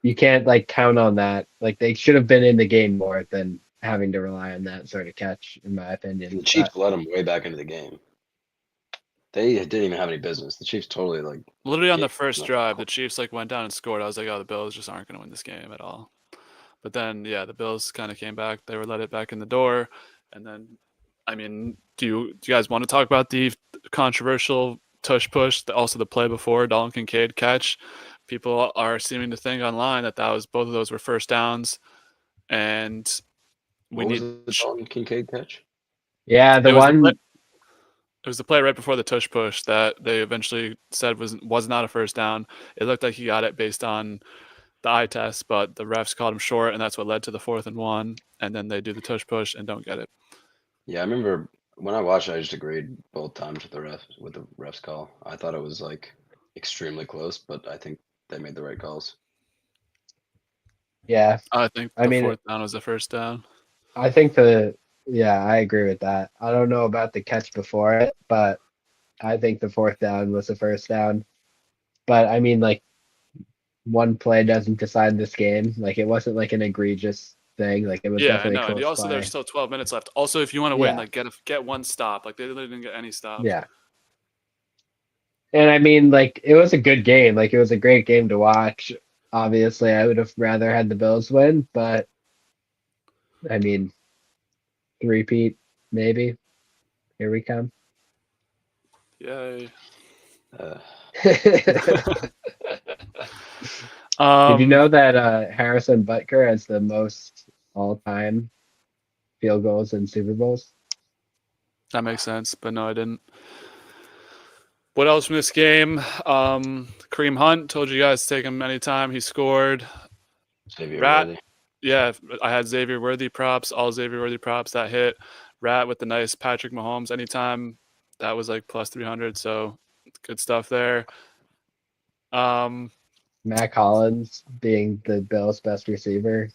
S1: you can't like count on that. Like they should have been in the game more than having to rely on that sort of catch, in my opinion.
S3: The Chiefs let them way back into the game. They didn't even have any business. The Chiefs totally like
S2: literally on the
S3: Yeah,
S2: first
S3: no.
S2: drive, the Chiefs like went down and scored. I was like, oh, the Bills just aren't going to win this game at all. But then, yeah, the Bills kind of came back. They were let it back in the door. And then, I mean, do you guys want to talk about the controversial tush push, also the play before Dalton Kincaid catch? People are seeming to think online that both of those were first downs, and we
S3: what was
S2: need.
S3: the Dalton Kincaid catch?
S1: Yeah, the one.
S2: It was the play right before the tush push that they eventually said was not a first down. It looked like he got it based on the eye test, but the refs called him short, and that's what led to the 4th and 1. And then they do the tush push and don't get it.
S3: Yeah, I remember when I watched it, I just agreed both times with the refs call. I thought it was like extremely close, but I think they made the right calls.
S1: Yeah,
S2: I think
S1: I
S2: the
S1: mean,
S2: 4th down was the first down.
S1: I think yeah, I agree with that. I don't know about the catch before it, but I think the 4th down was the first down. But I mean, like, one play doesn't decide this game. Like, it wasn't like an egregious thing. Like, it was
S2: Yeah, I
S1: definitely a
S2: know. And
S1: close
S2: also,
S1: play.
S2: there's still 12 minutes left. Also, if you want to win,
S1: Yeah.
S2: like get one stop. Like they literally didn't get any stops.
S1: Yeah. And I mean, like, it was a good game. Like, it was a great game to watch. Obviously, I would have rather had the Bills win, but I mean, repeat, maybe. Here we come.
S2: Yay.
S1: Did you know that Harrison Butker has the most all-time field goals in Super Bowls?
S2: That makes sense, but no, I didn't. What else from this game? Kareem Hunt, told you guys to take him anytime. He scored.
S3: Xavier
S2: Rat,
S3: Worthy.
S2: yeah, I had Xavier Worthy props, all Xavier Worthy props that hit. Rat with the nice Patrick Mahomes anytime. That was like plus 300, so good stuff there.
S1: Mac Hollins being the Bills' best receiver.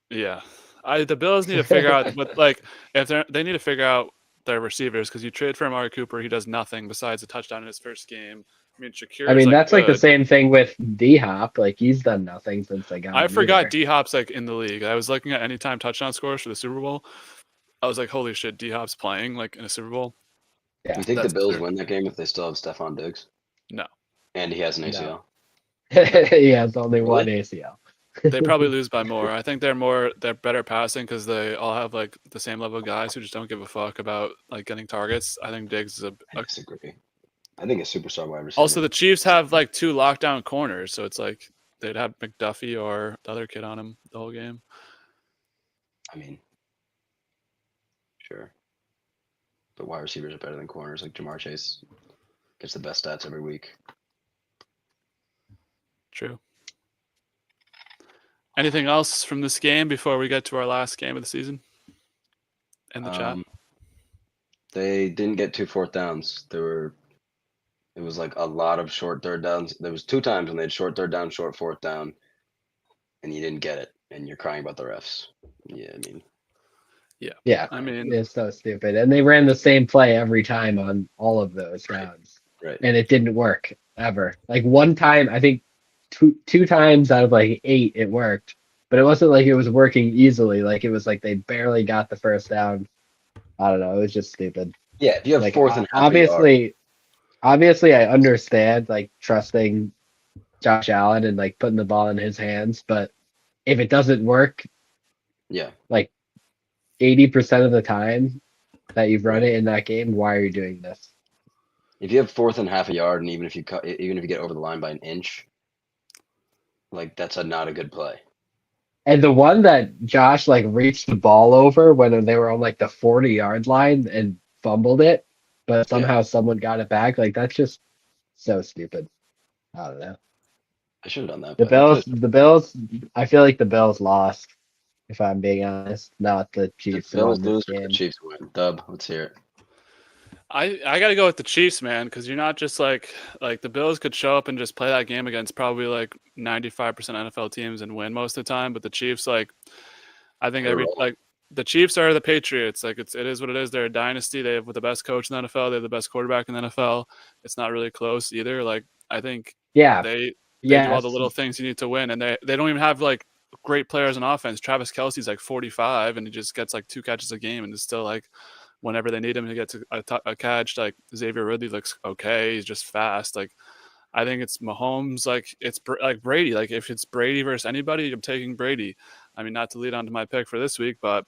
S2: Yeah. The Bills need to figure out what, like, if they need to figure out their receivers, because you trade for Amari Cooper, he does nothing besides a touchdown in his first game. I mean, Shakir.
S1: I mean,
S2: is,
S1: that's like the
S2: good.
S1: same thing with D-Hop. Like, he's done nothing since they got
S2: I
S1: him
S2: forgot
S1: either.
S2: D-Hop's like in the league. I was looking at anytime touchdown scores for the Super Bowl. I was like, holy shit, D-Hop's playing like in a Super Bowl.
S1: Yeah.
S3: Do you think the
S2: That's
S3: Bills
S2: absurd.
S3: win that game if they still have Stephon Diggs?
S2: No.
S3: And he has an
S1: No.
S3: ACL.
S1: He has only one
S3: Really?
S1: ACL.
S2: They probably lose by more. I think they're better passing because they all have like the same level of guys who just don't give a fuck about like getting targets. I think Diggs is
S3: I disagree. I think a superstar wide receiver.
S2: Also, the Chiefs have like 2 lockdown corners, so it's like they'd have McDuffie or the other kid on him the whole game.
S3: I mean, sure. But wide receivers are better than corners. Like Jamar Chase gets the best stats every week.
S2: True. Anything else from this game before we get to our last game of the season? In the chat.
S3: They didn't get 2 4th downs. It was like a lot of short 3rd downs. There was 2 times when they had short 3rd down, short 4th down, and you didn't get it, and you're crying about the refs. Yeah, I mean.
S1: Yeah.
S2: I mean,
S1: It's so stupid. And they ran the same play every time on all of those downs.
S3: Right.
S1: And it didn't work ever. Like, one time, I think two times out of like 8 it worked. But it wasn't like it was working easily. Like, it was like they barely got the first down. I don't know. It was just stupid.
S3: Yeah, if you have
S1: Like,
S3: 4th and half a yard.
S1: obviously I understand like trusting Josh Allen and like putting the ball in his hands, but if it doesn't work,
S3: Yeah.
S1: like 80% of the time that you've run it in that game, why are you doing this?
S3: If you have 4th and half a yard, and even if you get over the line by an inch, like that's not a good play.
S1: And the one that Josh like reached the ball over when they were on like the 40-yard line and fumbled it, but somehow someone got it back, like that's just so stupid. I don't know.
S3: I should have done that.
S1: The Bills, I feel like the Bills lost, if I'm being honest, not the Chiefs.
S3: The Bills
S1: won
S3: lose,
S1: this
S3: the
S1: game.
S3: Chiefs win. Dub, let's hear it.
S2: I got to go with the Chiefs, man, because you're not just like the Bills could show up and just play that game against probably like 95% NFL teams and win most of the time, but the Chiefs, like, I think the Chiefs are the Patriots. Like it is what it is. They're a dynasty. They have the best coach in the NFL. They have the best quarterback in the NFL. It's not really close either. Like I think they do all the little things you need to win, and they don't even have like great players on offense. Travis Kelce's like 45, and he just gets like 2 catches a game, and is still like. Whenever they need him to get to a catch, like Xavier Worthy looks okay. He's just fast. Like I think it's Mahomes. Like it's like Brady. Like if it's Brady versus anybody, I'm taking Brady. I mean, not to lead on to my pick for this week, but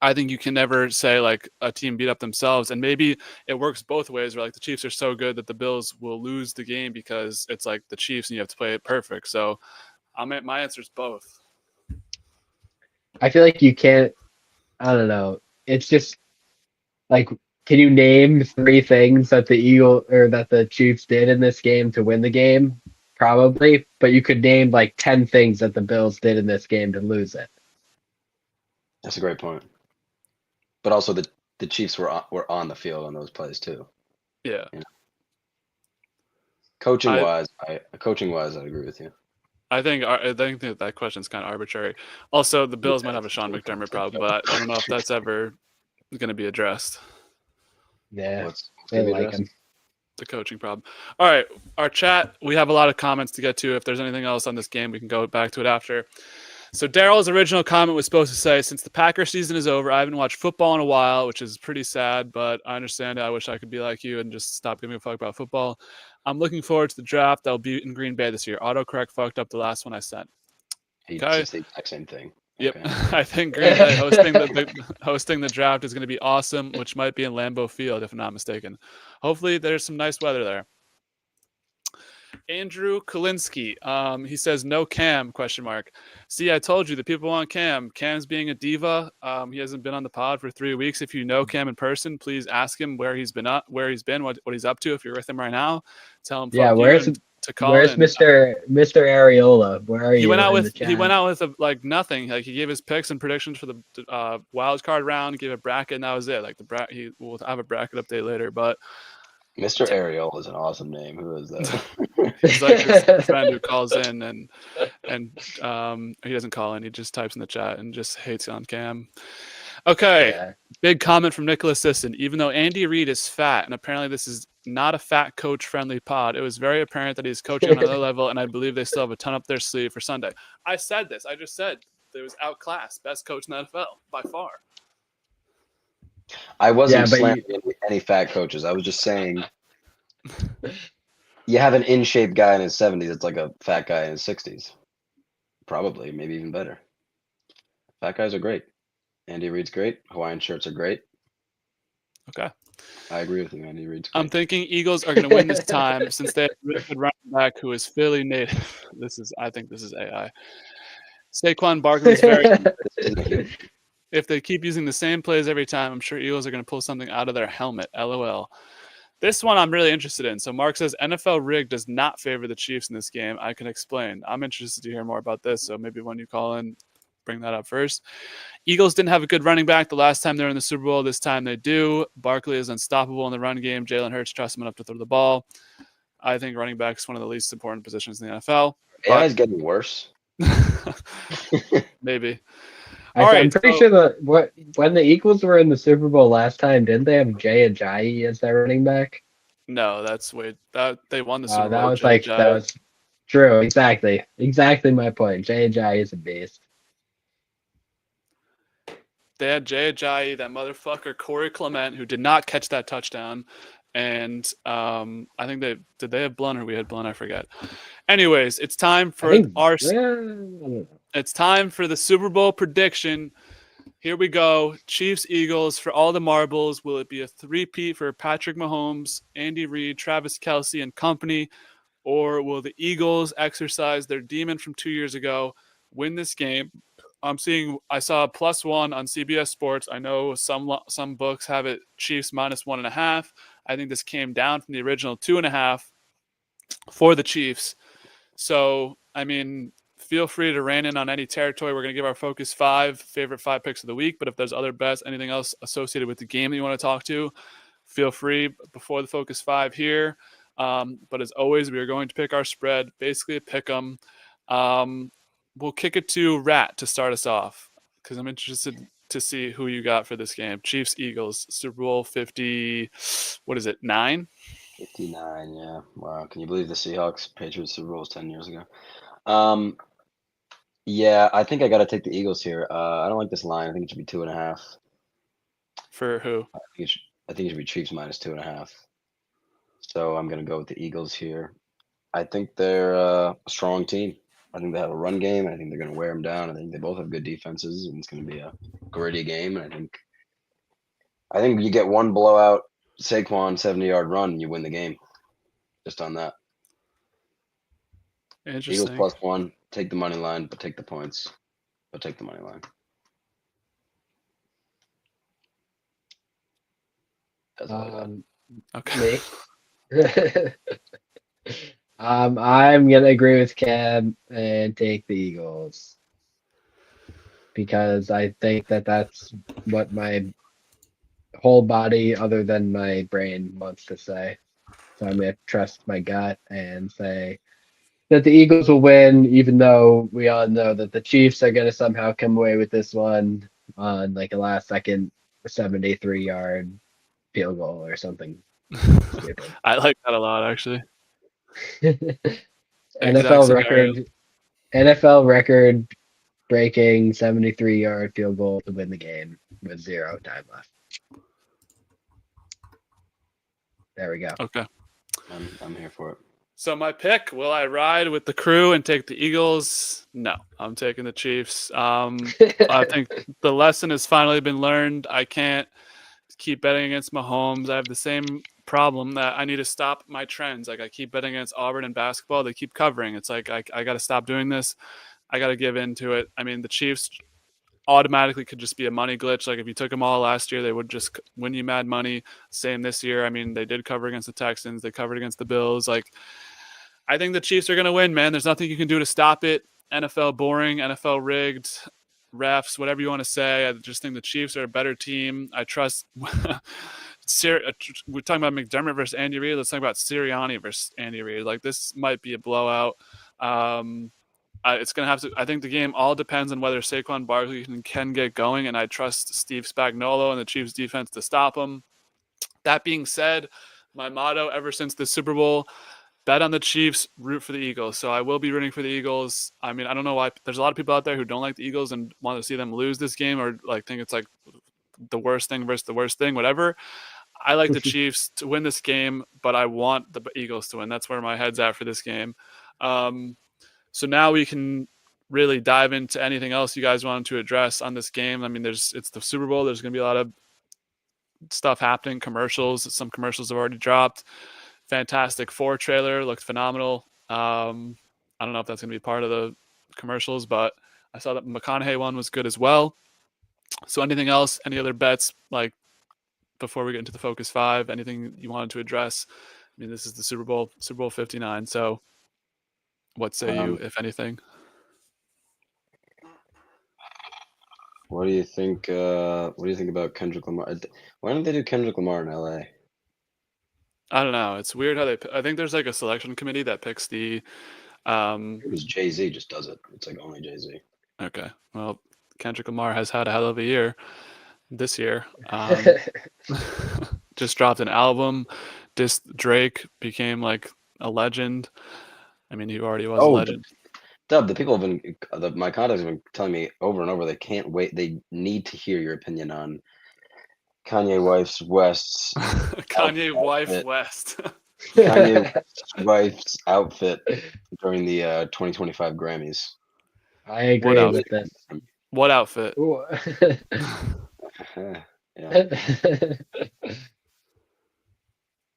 S2: I think you can never say like a team beat up themselves. And maybe it works both ways where like the Chiefs are so good that the Bills will lose the game because it's like the Chiefs and you have to play it perfect. So my answer is both.
S1: I feel like you can't, I don't know. It's just like, can you name 3 things that the Chiefs did in this game to win the game? probably, but you could name like 10 things that the Bills did in this game to lose it.
S3: That's a great point. But also the Chiefs were on the field on those plays too.
S2: Yeah.
S3: You know? Coaching wise, I agree with you.
S2: I think that question is kind of arbitrary. Also, the Bills might have a Sean McDermott problem, but I don't know if that's ever going to be addressed.
S1: Yeah, they like him.
S2: The coaching problem. All right, our chat. We have a lot of comments to get to. If there's anything else on this game, we can go back to it after. So Daryl's original comment was supposed to say, since the Packers season is over, I haven't watched football in a while, which is pretty sad, but I understand it. I wish I could be like you and just stop giving a fuck about football. I'm looking forward to the draft. That'll be in Green Bay this year. Autocorrect fucked up the last one I sent.
S3: Okay. It's the exact same thing.
S2: Yep.
S3: Okay.
S2: I think Green Bay hosting the draft is going to be awesome, which might be in Lambeau Field, if I'm not mistaken. Hopefully there's some nice weather there. Andrew Kalinsky, he says, no Cam, ? See, I told you the people want Cam. Cam's being a diva. He hasn't been on the pod for 3 weeks. If you know Cam in person, please ask him where he's been, what he's up to. If you're with him right now, tell him,
S1: where's Mr. Areola? Where are you?
S2: He went out with nothing. Like, he gave his picks and predictions for the wild card round. He gave a bracket, and that was it. Like, he will have a bracket update later, but
S3: Mr. Areola is an awesome name. Who is that?
S2: He's like this friend who calls in and he doesn't call in. He just types in the chat and just hates on Cam. Okay. Yeah. Big comment from Nicholas Sisson. Even though Andy Reid is fat, and apparently this is not a fat coach-friendly pod, it was very apparent that he's coaching on another level, and I believe they still have a ton up their sleeve for Sunday. I said this. I just said it was outclassed. Best coach in the NFL by far.
S3: I wasn't slamming any fat coaches. I was just saying you have an in-shape guy in his 70s. It's like a fat guy in his 60s. Probably, maybe even better. Fat guys are great. Andy Reid's great. Hawaiian shirts are great.
S2: Okay.
S3: I agree with you. Andy Reid's great.
S2: I'm thinking Eagles are going to win this time since they have a really good running back who is Philly native. I think this is AI. Saquon Barkley is very If they keep using the same plays every time, I'm sure Eagles are going to pull something out of their helmet. LOL. This one I'm really interested in. So Mark says NFL rig does not favor the Chiefs in this game. I can explain. I'm interested to hear more about this. So maybe when you call in, bring that up first. Eagles didn't have a good running back the last time they were in the Super Bowl. This time they do. Barkley is unstoppable in the run game. Jalen Hurts trusts him enough to throw the ball. I think running back is one of the least important positions in the NFL.
S3: AI is getting worse.
S2: Maybe.
S1: I'm pretty sure that when the Eagles were in the Super Bowl last time, didn't they have Jay Ajayi as their running back?
S2: No, they won the Super Bowl.
S1: That was true. Exactly my point. Jay Ajayi is a beast.
S2: They had Jay Ajayi, that motherfucker Corey Clement, who did not catch that touchdown, and I think did they have Blunt or we had Blunt? I forget. Anyways, it's time for It's time for the Super Bowl prediction. Here we go. Chiefs, Eagles for all the marbles. Will it be a three-peat for Patrick Mahomes, Andy Reid, Travis Kelce, and company? Or will the Eagles exercise their demon from 2 years ago, win this game? I saw a +1 on CBS Sports. I know some books have it Chiefs -1.5. I think this came down from the original 2.5 for the Chiefs. So, I mean, feel free to rein in on any territory. We're going to give our focus favorite 5 picks of the week. But if there's other bets, anything else associated with the game that you want to talk to, feel free before the focus 5 here. But as always, we are going to pick our spread, basically a pick 'em. We'll kick it to Rat to start us off because I'm interested to see who you got for this game. Chiefs, Eagles, Super Bowl 50. What is it? 9?
S3: 59. Yeah. Wow. Can you believe the Seahawks Patriots Super Bowl was 10 years ago? Yeah, I think I got to take the Eagles here. I don't like this line. I think it should be 2.5.
S2: For who?
S3: I think it should be Chiefs -2.5. So I'm going to go with the Eagles here. I think they're a strong team. I think they have a run game. I think they're going to wear them down. I think they both have good defenses, and it's going to be a gritty game. And I think you get one blowout Saquon 70-yard run, and you win the game. Just on that.
S2: Interesting.
S3: Eagles +1. Take the money line, but take the points. But take the money line. That's all I got.
S1: Okay. I'm gonna agree with Cam and take the Eagles because I think that that's what my whole body, other than my brain, wants to say. So I'm gonna trust my gut and say that the Eagles will win, even though we all know that the Chiefs are gonna somehow come away with this one on like a last second 73-yard field goal or something stupid.
S2: I like that a lot, actually. Exact
S1: NFL
S2: scenario.
S1: record breaking 73-yard field goal to win the game with 0 time left. There we go.
S2: Okay.
S3: I'm here for it.
S2: So my pick, will I ride with the crew and take the Eagles? No, I'm taking the Chiefs. I think the lesson has finally been learned. I can't keep betting against Mahomes. I have the same problem that I need to stop my trends. Like I keep betting against Auburn in basketball. They keep covering. It's like I got to stop doing this. I got to give in to it. I mean, the Chiefs automatically could just be a money glitch. Like if you took them all last year, they would just win you mad money. Same this year. I mean, they did cover against the Texans. They covered against the Bills. Like I think the Chiefs are going to win, man. There's nothing you can do to stop it. NFL boring, NFL rigged, refs, whatever you want to say. I just think the Chiefs are a better team. I trust. We're talking about McDermott versus Andy Reid. Let's talk about Sirianni versus Andy Reid. Like this might be a blowout. It's going to have to. I think the game all depends on whether Saquon Barkley can get going, and I trust Steve Spagnuolo and the Chiefs defense to stop him. That being said, my motto ever since the Super Bowl: bet on the Chiefs, root for the Eagles. So I will be rooting for the Eagles. I mean, I don't know why. There's a lot of people out there who don't like the Eagles and want to see them lose this game or like think it's like the worst thing versus the worst thing, whatever. I like the Chiefs to win this game, but I want the Eagles to win. That's where my head's at for this game. So now we can really dive into anything else you guys wanted to address on this game. I mean, it's the Super Bowl. There's going to be a lot of stuff happening, commercials. Some commercials have already dropped. Fantastic Four trailer looked phenomenal. I don't know if that's going to be part of the commercials, but I saw that McConaughey one was good as well. So anything else, any other bets, like before we get into the Focus 5, anything you wanted to address? I mean, this is the Super Bowl 59. So what say you, if anything?
S3: What do you think? What do you think about Kendrick Lamar? Why don't they do Kendrick Lamar in LA?
S2: I don't know. It's weird how I think there's like a selection committee that picks the.
S3: It was Jay-Z just does it. It's like only Jay-Z.
S2: Okay. Well, Kendrick Lamar has had a hell of a year this year. Just dropped an album. Drake became like a legend. I mean, he already was a legend.
S3: Dub, the people have been, my contacts have been telling me over and over they can't wait. They need to hear your opinion on Kanye wife's West's
S2: Kanye wife West.
S3: Kanye wife's outfit during the 2025 Grammys.
S1: I agree with this.
S2: What outfit?
S3: Yeah.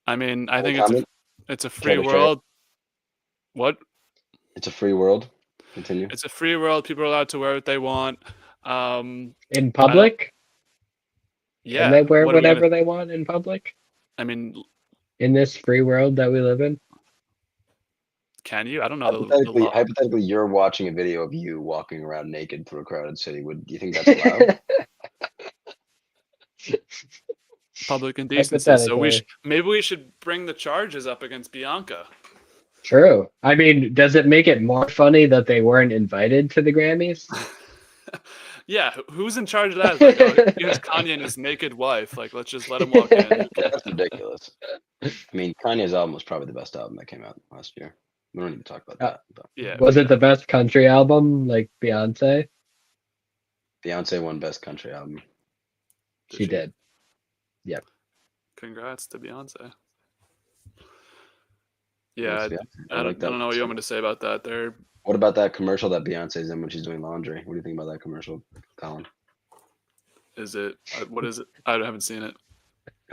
S2: I mean, I think it's a free
S3: Travis
S2: world. What?
S3: It's a free world. Continue.
S2: It's a free world. People are allowed to wear what they want.
S1: In public?
S2: Yeah.
S1: Can they wear whatever they want in public?
S2: I mean,
S1: in this free world that we live in?
S2: Can you? I don't know.
S3: Hypothetically, you're watching a video of you walking around naked through a crowded city. Do you think that's allowed?
S2: Public indecency. So maybe we should bring the charges up against Bianca.
S1: True. I mean, does it make it more funny that they weren't invited to the Grammys?
S2: Yeah, who's in charge of that? Like, oh, here's Kanye and his naked wife. Like, let's just let him walk in.
S3: That's ridiculous. I mean, Kanye's album was probably the best album that came out last year. We don't need to talk about that. But.
S2: Yeah.
S1: Was it the best country album, like Beyonce?
S3: Beyonce won best country album.
S1: She did. Yep.
S2: Congrats to Beyonce. Yeah, I don't know what you want me to say about that.
S3: What about that commercial that Beyonce's in when she's doing laundry? What do you think about that commercial, Colin?
S2: Is it? What is it? I haven't seen it.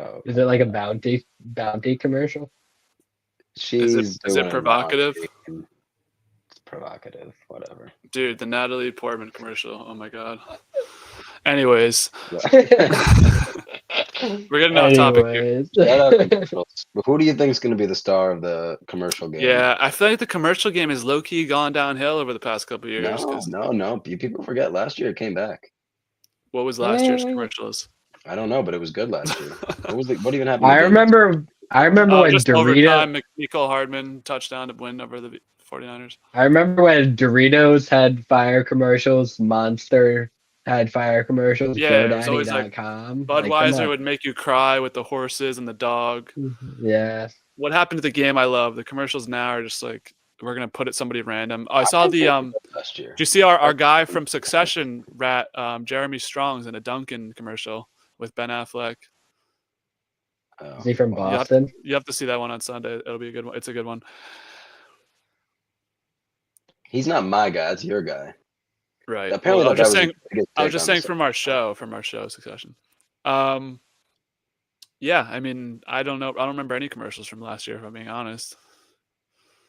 S3: Oh, okay.
S1: Is it like a bounty commercial?
S2: Is it provocative?
S3: It's provocative, whatever.
S2: Dude, the Natalie Portman commercial. Oh my god. Anyways. We're getting off topic here.
S1: Anyways.
S3: Shout out commercials. But who do you think is going to be the star of the commercial game?
S2: Yeah, I feel like the commercial game has low key gone downhill over the past couple of years.
S3: No. People forget last year it came back.
S2: What was last year's commercials?
S3: I don't know, but it was good last year. What even happened?
S1: I remember when
S2: Just
S1: Dorito.
S2: overtime, Mecole Hardman touchdown to win over the 49ers.
S1: I remember when Doritos had fire commercials. Monster had fire commercials.
S2: Yeah, it was always like
S1: GoDaddy.com.
S2: Budweiser would make you cry with the horses and the dog.
S1: Yeah.
S2: What happened to the game I love? The commercials now are just like, we're gonna put it somebody random. I saw the
S3: last year.
S2: Did you see our guy from Succession, Jeremy Strong's in a Dunkin' commercial with Ben Affleck?
S1: Is he from Boston?
S2: You have to see that one on Sunday. It'll be a good one. It's a good one.
S3: He's not my guy. It's your guy.
S2: Right.
S3: Apparently,
S2: well, I was just saying
S3: so.
S2: from our show, Succession. Yeah, I mean, I don't know. I don't remember any commercials from last year, if I'm being honest.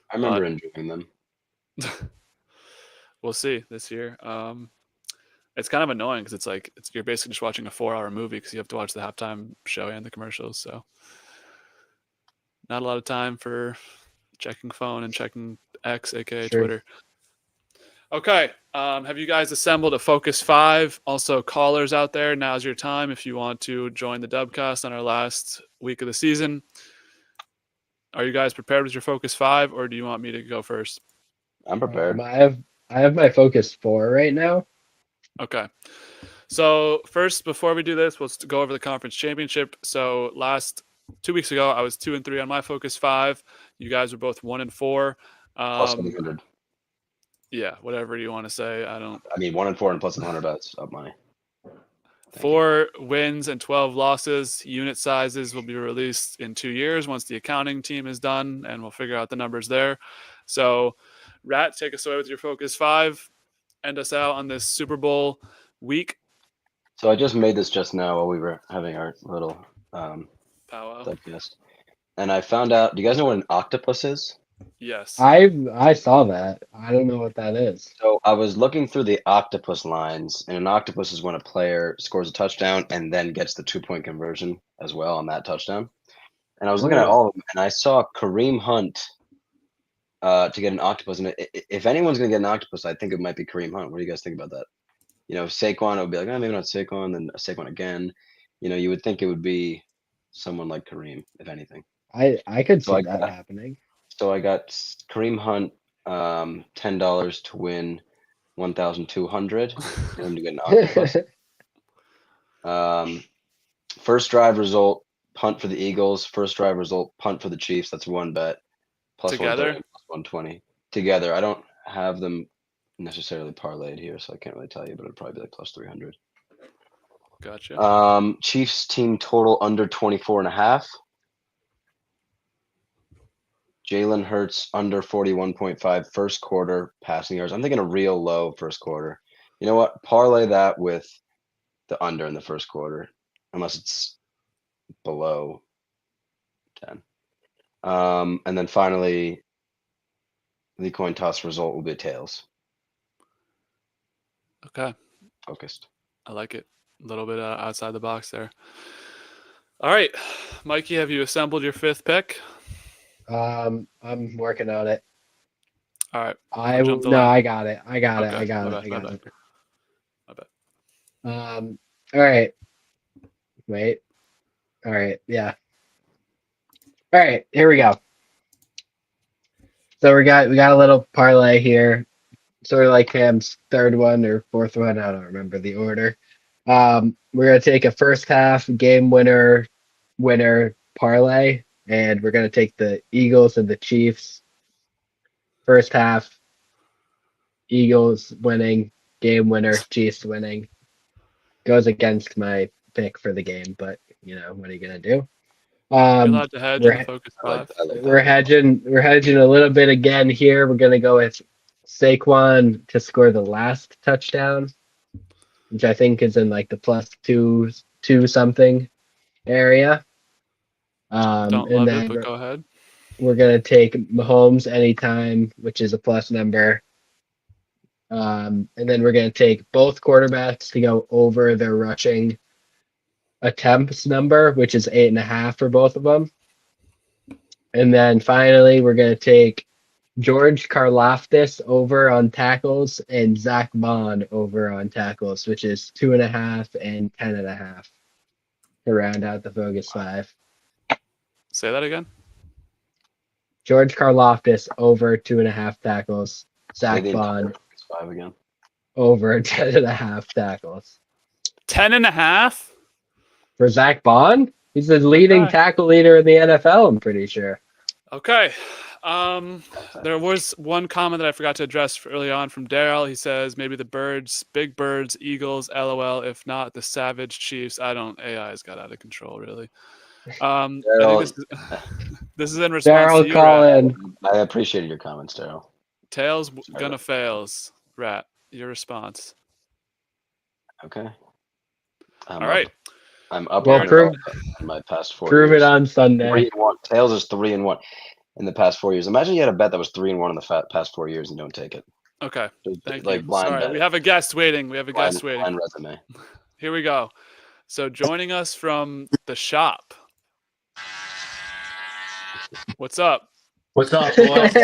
S3: I remember enjoying them.
S2: We'll see this year. It's kind of annoying because you're basically just watching a 4-hour movie because you have to watch the halftime show and the commercials. So not a lot of time for checking phone and checking X, aka Twitter. Okay. Have you guys assembled a Focus 5? Also, callers out there, now's your time if you want to join the Dubcast on our last week of the season. Are you guys prepared with your Focus 5, or do you want me to go first?
S3: I'm prepared.
S1: I have my Focus 4 right now.
S2: Okay. So first, before we do this, let's go over the conference championship. So 2 weeks ago, I was 2-3 on my Focus 5. You guys were both 1-4.
S3: Plus 100.
S2: Yeah, whatever you want to say. I
S3: mean, 1-4 and plus 100 bets up money.
S2: 4 wins and 12 losses. Unit sizes will be released in 2 years once the accounting team is done, and we'll figure out the numbers there. So, Rat, take us away with your Focus 5. End us out on this Super Bowl week.
S3: So I just made this just now while we were having our little
S2: powwow.
S3: Podcast. And I found out, do you guys know what an octopus is?
S2: Yes.
S1: I saw that. I don't know what that is.
S3: So I was looking through the octopus lines, and an octopus is when a player scores a touchdown and then gets the 2-point conversion as well on that touchdown. And I was looking at all of them, and I saw Kareem Hunt to get an octopus. And if anyone's going to get an octopus, I think it might be Kareem Hunt. What do you guys think about that? You know, Saquon, it would be like, maybe not Saquon, then Saquon again. You know, you would think it would be someone like Kareem, if anything.
S1: I could see that happening.
S3: So I got Kareem Hunt, $10 to win 1,200 for him to get an octopus. First drive result, punt for the Eagles. First drive result, punt for the Chiefs. That's one bet. Plus
S2: together?
S3: Plus 120. Together. I don't have them necessarily parlayed here, so I can't really tell you, but it'd probably be like plus 300.
S2: Gotcha.
S3: Chiefs team total under 24.5. Jalen Hurts under 41.5 first quarter passing yards. I'm thinking a real low first quarter. You know what? Parlay that with the under in the first quarter, unless it's below 10. And then finally, the coin toss result will be tails.
S2: Okay.
S3: Focused.
S2: I like it. A little bit outside the box there. All right. Mikey, have you assembled your 5th pick?
S1: I'm working on it.
S2: All right.
S1: I got it. I got it.
S2: My bad.
S1: All right. Wait. All right. Yeah. All right. Here we go. So we got a little parlay here, sort of like Cam's 3rd one or 4th one. I don't remember the order. We're gonna take a first half game winner parlay. And we're going to take the Eagles and the Chiefs. First half, Eagles winning, game winner, Chiefs winning. Goes against my pick for the game, but, you know, what are you going to do?
S2: You're allowed to hedge and Focus 5.
S1: We're hedging a little bit again here. We're going to go with Saquon to score the last touchdown, which I think is in like the plus two something area.
S2: Don't love it, but go ahead.
S1: We're going to take Mahomes anytime, which is a plus number. And then we're going to take both quarterbacks to go over their rushing attempts number, which is 8.5 for both of them. And then finally, we're going to take George Karlaftis over on tackles and Zach Bond over on tackles, which is 2.5 and 10.5 to round out the Bogus Five.
S2: Say that again.
S1: George Karlaftis over 2.5 tackles. Zach
S3: Say the
S1: Bond
S3: entire Bogus Five again.
S1: over 10.5 tackles.
S2: 10.5?
S1: For Zach Bond, he's the leading
S2: Okay.
S1: tackle leader in the NFL, I'm pretty sure.
S2: Okay. There was one comment that I forgot to address early on from Daryl. He says maybe the Birds, Big Birds, Eagles, LOL. If not, the Savage Chiefs. AI has got out of control, really. I think this is in response to
S1: Daryl,
S2: you,
S1: call
S2: Rat.
S1: in.
S3: I appreciated your comments, Daryl.
S2: Tails gonna fails. Rat, your response.
S3: Okay.
S2: All right.
S3: I'm up
S1: Well,
S3: on
S1: prove
S3: my past 4
S1: prove
S3: years.
S1: it on Sunday.
S3: 3-1. Tails is 3-1 in the past 4 years. Imagine you had a bet that was 3-1 in the past 4 years and you don't take it.
S2: Okay.
S3: Just
S2: Thank
S3: like
S2: you.
S3: blind
S2: Sorry,
S3: bet
S2: we
S3: it.
S2: have a guest waiting.
S3: Blind resume.
S2: Here we go. So joining us from the shop. What's up?
S4: What's up, boys?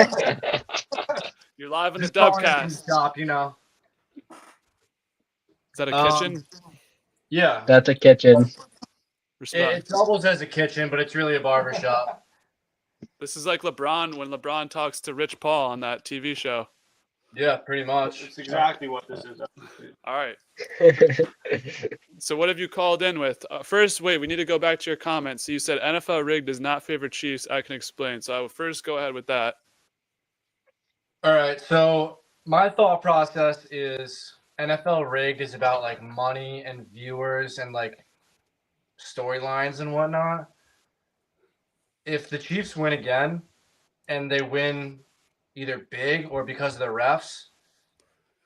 S2: You're live in the
S4: Just calling in from
S2: Dubcast.
S4: the shop, you know.
S2: Is that a kitchen?
S4: Yeah.
S1: That's a kitchen.
S2: Respect.
S4: It doubles as a kitchen, but it's really a barber shop.
S2: This is like LeBron when LeBron talks to Rich Paul on that TV show.
S4: Yeah, pretty much.
S5: It's exactly what this is.
S2: All right. So what have you called in with? First, wait, we need to go back to your comments. So you said NFL Rig does not favor Chiefs. I can explain. So I will first go ahead with that.
S4: All right. So my thought process is NFL Rigged is about like money and viewers and like storylines and whatnot. If the Chiefs win again and they win either big or because of the refs,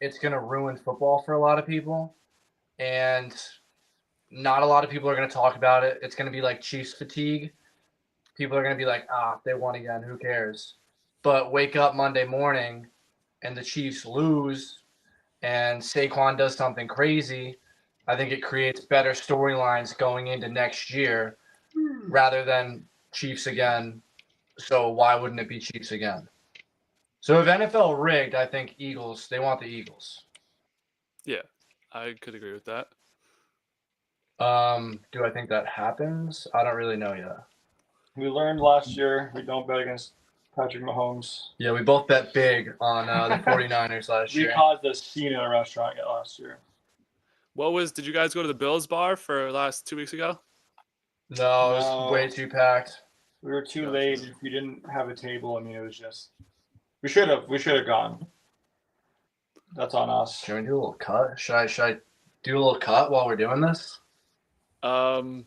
S4: it's going to ruin football for a lot of people. And not a lot of people are going to talk about it. It's going to be like Chiefs fatigue. People are going to be like, they won again. Who cares? But wake up Monday morning and the Chiefs lose and Saquon does something crazy. I think it creates better storylines going into next year rather than Chiefs again. So why wouldn't it be Chiefs again? So if NFL rigged, I think Eagles, they want the Eagles.
S2: Yeah, I could agree with that.
S4: Do I think that happens? I don't really know yet.
S5: We learned last year we don't bet against Patrick Mahomes.
S4: Yeah, we both bet big on the 49ers last
S5: We
S4: year.
S5: caused a scene in a restaurant last year.
S2: Did you guys go to the Bills bar for last 2 weeks ago?
S4: No, it was way too packed.
S5: We were too late. If we didn't have a table, I mean, it was just. We should have gone. That's on us.
S4: Should we do a little cut? Should I do a little cut while we're doing this?
S2: Are you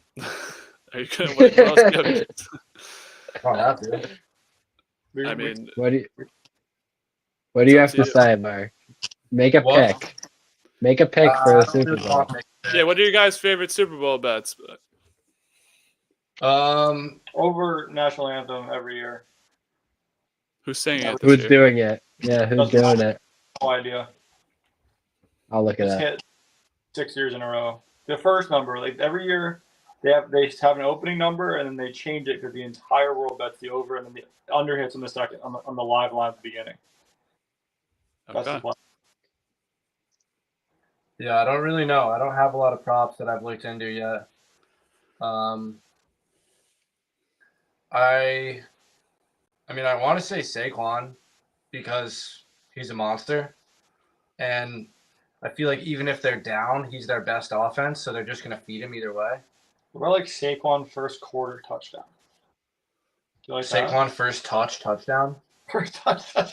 S2: gonna? What else do you have?
S4: I don't have to.
S2: I mean,
S1: What do you have
S2: up
S1: to
S2: to you.
S1: say, Mark? Make a
S4: What?
S1: pick. Make a pick for the Super Bowl.
S2: yeah. What are your guys' favorite Super Bowl bets?
S5: Over national anthem every year.
S2: Who's singing it this
S1: Who's
S2: year?
S1: doing it? Yeah, who's doing it?
S5: No idea.
S1: I'll look it
S5: Just
S1: up.
S5: hit 6 years in a row. The first number, like every year, they have an opening number and then they change it because the entire world bets the over and then the under hits on the second on the live line at the beginning. That's
S2: Okay.
S5: the plan.
S4: Yeah, I don't really know. I don't have a lot of props that I've looked into yet. I want to say Saquon because he's a monster. And I feel like even if they're down, he's their best offense, so they're just going to feed him either way.
S5: We're like Saquon first quarter touchdown. Do you like that?
S4: Saquon first touchdown.
S5: First touchdown.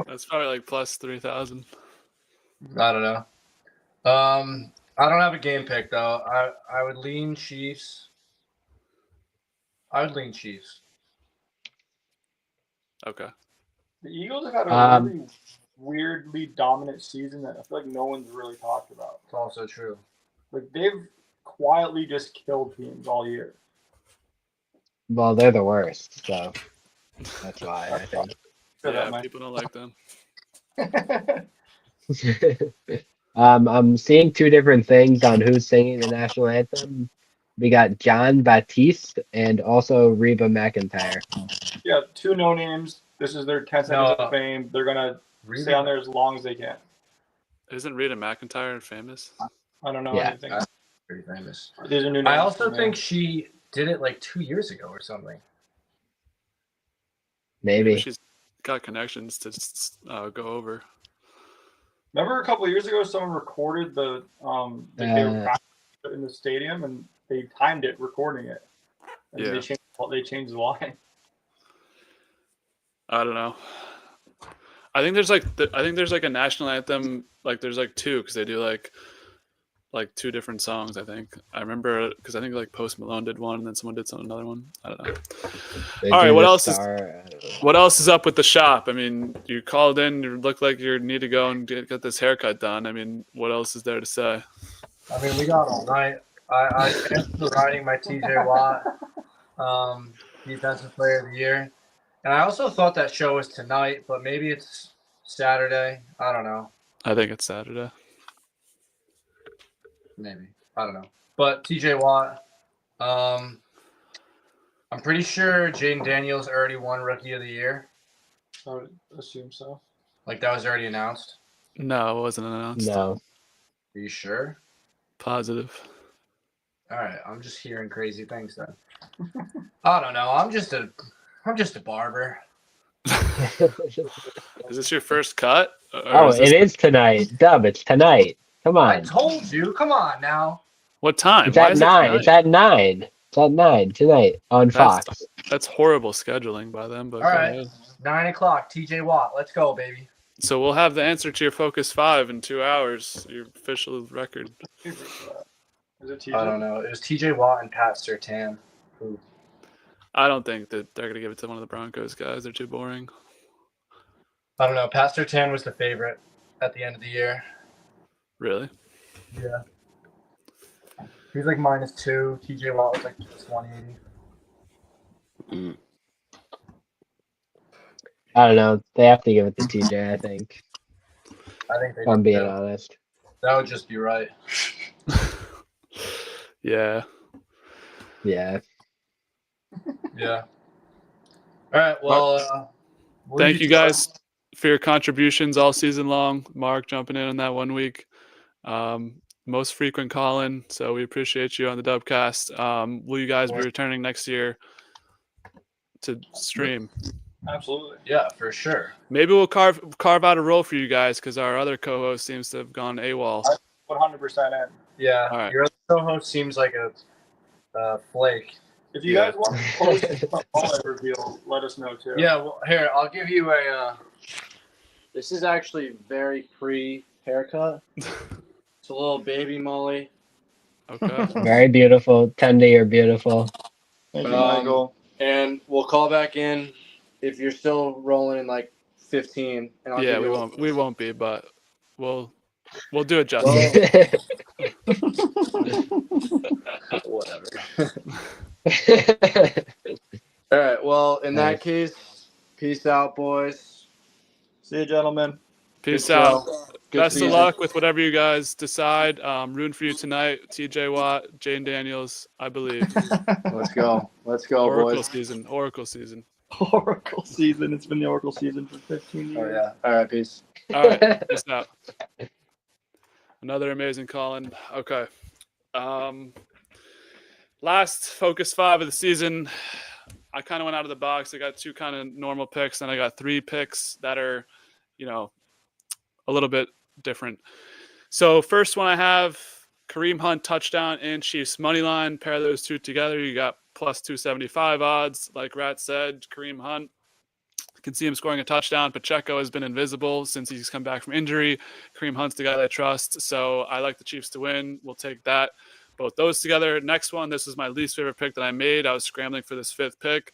S2: That's probably like plus 3,000.
S4: I don't know. I don't have a game pick though. I would lean Chiefs.
S2: Okay.
S5: The Eagles have had a really weirdly dominant season that I feel like no one's really talked about.
S4: It's also true.
S5: Like they've quietly just killed teams all year.
S1: Well, they're the worst, so that's why I think.
S2: Yeah, people don't like them.
S1: I'm seeing two different things on who's singing the national anthem. We got John Batiste and also Reba McEntire.
S5: Yeah, 2 no names. This is their 10 seconds of fame. They're gonna stay on there as long as they can.
S2: Isn't Rita McEntire famous?
S5: I don't know
S1: Yeah.
S5: anything.
S4: Pretty famous.
S5: These are new names.
S4: I also think she did it like 2 years ago or something.
S1: Maybe.
S2: She's got connections to go over.
S5: Remember a couple of years ago, someone recorded they were practicing in the stadium and they timed it recording it. And
S2: Yeah.
S5: They changed the line.
S2: I don't know. I think there's like a national anthem. Like there's like 2 because they do like 2 different songs. I think I remember because I think like Post Malone did one and then someone did another one. I don't know. All right, what else is up with the shop? I mean, you called in. You look like you need to go and get this haircut done. I mean, what else is there to say?
S4: I mean, we got all night. I am riding my TJ Watt Defensive Player of the Year. And I also thought that show was tonight, but maybe it's Saturday. I don't know.
S2: I think it's Saturday.
S4: Maybe. I don't know. But TJ Watt, I'm pretty sure Jaden Daniels already won Rookie of the Year.
S5: I would assume so.
S4: Like that was already announced.
S2: No, it wasn't announced.
S1: No.
S4: Are you sure?
S2: Positive.
S4: All right. I'm just hearing crazy things then. I don't know. I'm just a barber.
S2: Is this your first cut?
S1: It is tonight. Dub, it's tonight. Come on.
S4: I told you. Come on now.
S2: What time?
S1: It's at 9. It's at 9. It's at 9 tonight on Fox.
S2: That's horrible scheduling by them. But
S4: all right. 9 o'clock. TJ Watt. Let's go, baby.
S2: So we'll have the answer to your Focus 5 in 2 hours. Your official record.
S5: Is it TJ?
S4: I don't know. It was TJ Watt and Pat Surtain. Who?
S2: I don't think that they're going to give it to one of the Broncos guys. They're too boring.
S4: I don't know. Pat Surtain was the favorite at the end of the year.
S2: Really?
S4: Yeah. He's like -2. TJ Watt was like +180.
S1: I don't know. They have to give it to TJ, I think.
S4: I think they
S1: If I'm
S4: do.
S1: being honest.
S4: That would just be right.
S2: Yeah.
S1: Yeah.
S4: Yeah. All right. Well,
S2: thank you guys for your contributions all season long. Mark jumping in on that 1 week. Most frequent call-in, so we appreciate you on the Dubcast. Will you guys be returning next year to stream?
S5: Absolutely.
S4: Yeah, for sure.
S2: Maybe we'll carve out a role for you guys because our other co-host seems to have gone AWOL.
S5: 100% in.
S4: Yeah.
S2: All right.
S4: Your other co-host seems like a flake.
S5: If you guys want to post a wallet reveal, let us know too.
S4: Yeah. Well, here, I'll give you a. This is actually very pre-haircut. It's a little baby Molly.
S2: Okay.
S1: Very beautiful. Tender, you're beautiful.
S5: Thank you, Michael.
S4: And we'll call back in if you're still rolling in like 15. And I'll
S2: Yeah,
S4: give you
S2: we won't be, but we'll do it justice.
S4: Whatever. All right. Well, in that case, peace out, boys.
S5: See you, gentlemen.
S2: Peace
S4: Good
S2: out.
S4: show.
S2: Best
S4: season.
S2: of luck with whatever you guys decide. Rooting for you tonight. TJ Watt, Jane Daniels, I believe.
S4: Let's go. Let's go,
S2: Oracle
S4: boys.
S2: season. Oracle season.
S5: Oracle season. It's been the Oracle season for 15 years.
S4: Oh, yeah. All right. Peace.
S2: All right. Peace out. Another amazing call-in. Okay. Last Focus 5 of the season. I kind of went out of the box. I got 2 kind of normal picks, and I got 3 picks that are, a little bit different. So first one I have Kareem Hunt touchdown and Chiefs money line. Pair those 2 together, you got +275 odds. Like Rat said, Kareem Hunt, you can see him scoring a touchdown. Pacheco has been invisible since he's come back from injury. Kareem Hunt's the guy that I trust, so I like the Chiefs to win. We'll take that. Both those together. Next one, this is my least favorite pick that I made. I was scrambling for this 5th pick.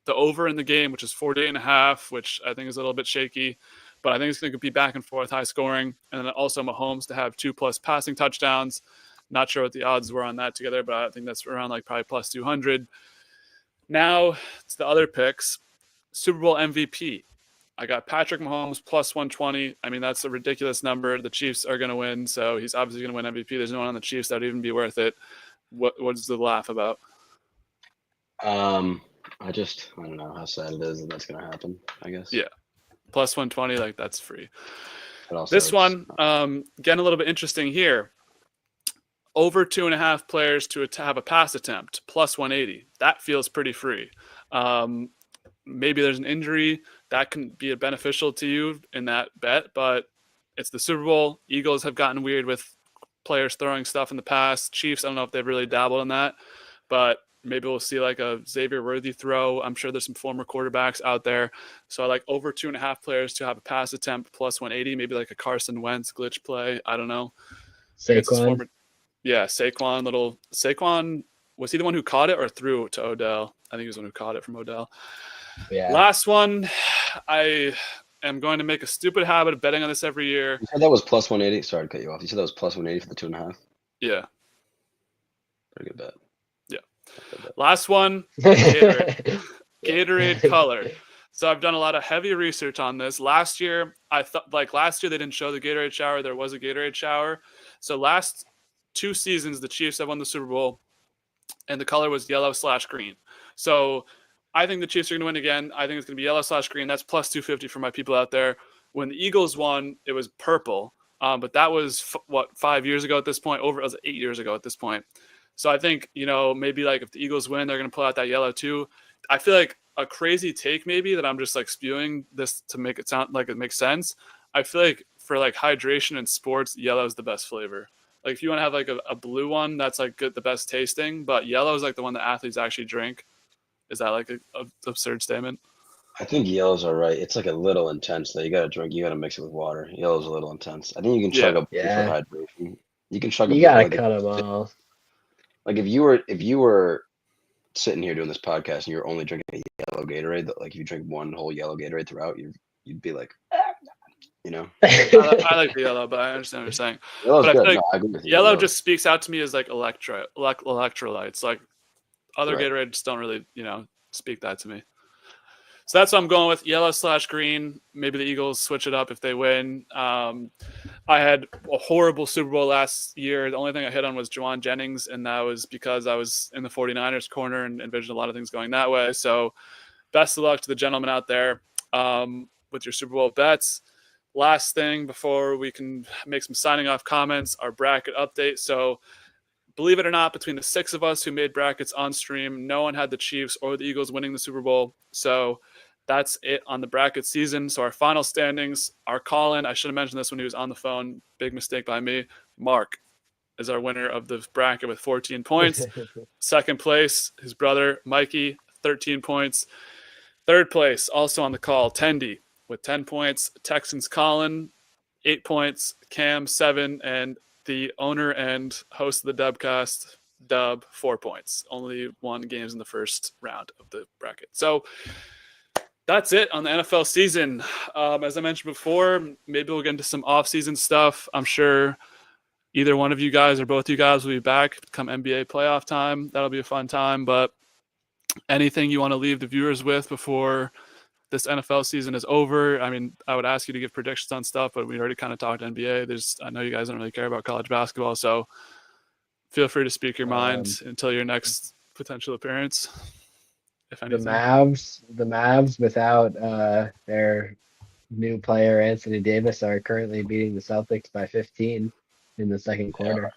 S2: The over in the game, which is 48.5, which I think is a little bit shaky. But I think it's going to be back and forth, high scoring. And then also Mahomes to have 2+ passing touchdowns. Not sure what the odds were on that together, but I think that's around like probably +200. Now it's the other picks. Super Bowl MVP. I got Patrick Mahomes plus 120. I mean, that's a ridiculous number. The Chiefs are going to win, so he's obviously going to win MVP. There's no one on the Chiefs that would even be worth it. What's the laugh about?
S3: I don't know how sad it is that that's going to happen, I guess.
S2: Yeah. Plus 120, like that's free.
S3: But also
S2: This one, getting a little bit interesting here. Over 2.5 players to have a pass attempt, plus 180. That feels pretty free. Maybe there's an injury that can be beneficial to you in that bet, but it's the Super Bowl. Eagles have gotten weird with players throwing stuff in the past. Chiefs, I don't know if they've really dabbled in that, but maybe we'll see like a Xavier Worthy throw. I'm sure there's some former quarterbacks out there. So I like over 2.5 players to have a pass attempt plus 180, maybe like a Carson Wentz glitch play. I don't know.
S1: Saquon.
S2: Saquon, was he the one who caught it or threw it to Odell? I think he was the one who caught it from Odell.
S1: Yeah.
S2: Last one, I am going to make a stupid habit of betting on this every year.
S3: You said that was plus 180. Sorry to cut you off. You said that was plus 180 for the 2.5.
S2: Yeah.
S3: Pretty good bet.
S2: Last one, Gatorade color. So I've done a lot of heavy research on this. Last year, last year they didn't show the Gatorade shower. There was a Gatorade shower. So last 2 seasons, the Chiefs have won the Super Bowl, and the color was yellow/green. So I think the Chiefs are going to win again. I think it's going to be yellow/green. That's plus 250 for my people out there. When the Eagles won, it was purple. But that was 5 years ago at this point. It was 8 years ago at this point. So I think, maybe like if the Eagles win, they're going to pull out that yellow too. I feel like a crazy take maybe that I'm just like spewing this to make it sound like it makes sense. I feel like for like hydration and sports, yellow is the best flavor. Like if you want to have like a blue one, that's like good, the best tasting, but yellow is like the one that athletes actually drink. Is that like a absurd statement?
S3: I think yellows are right. It's like a little intense though. You got to mix it with water. Yellow's a little intense. I think you can chug up for hydration. You can chug.
S1: You gotta cut them all.
S3: Like if you were sitting here doing this podcast and you're only drinking a yellow Gatorade, like if you drink one whole yellow Gatorade throughout, you'd be like,
S2: I like the yellow, but I understand what you're saying.
S3: Yellow's
S2: but
S3: good.
S2: I feel
S3: I agree with you.
S2: Yellow just speaks out to me as like electrolytes. Like other
S3: Right.
S2: Gatorades don't really, speak that to me. So that's what I'm going with, yellow/green. Maybe the Eagles switch it up if they win. I had a horrible Super Bowl last year. The only thing I hit on was Juwan Jennings, and that was because I was in the 49ers corner and envisioned a lot of things going that way. So best of luck to the gentlemen out there with your Super Bowl bets. Last thing before we can make some signing off comments, our bracket update. So believe it or not, between the 6 of us who made brackets on stream, no one had the Chiefs or the Eagles winning the Super Bowl. So that's it on the bracket season. So our final standings, our call-in, I should have mentioned this when he was on the phone. Big mistake by me. Mark is our winner of the bracket with 14 points. Second place, his brother, Mikey, 13 points. Third place, also on the call, Tendy with 10 points. Texans Colin, 8 points. Cam, 7. And the owner and host of the Dubcast, Dub, 4 points. Only won games in the first round of the bracket. So that's it on the NFL season. As I mentioned before, maybe we'll get into some off-season stuff. I'm sure either one of you guys or both you guys will be back come NBA playoff time. That'll be a fun time. But anything you want to leave the viewers with before this NFL season is over? I mean, I would ask you to give predictions on stuff, but we already kind of talked NBA. I know you guys don't really care about college basketball, so feel free to speak your mind until your next potential appearance. If anything.
S1: The Mavs without their new player Anthony Davis are currently beating the Celtics by 15 in the second quarter.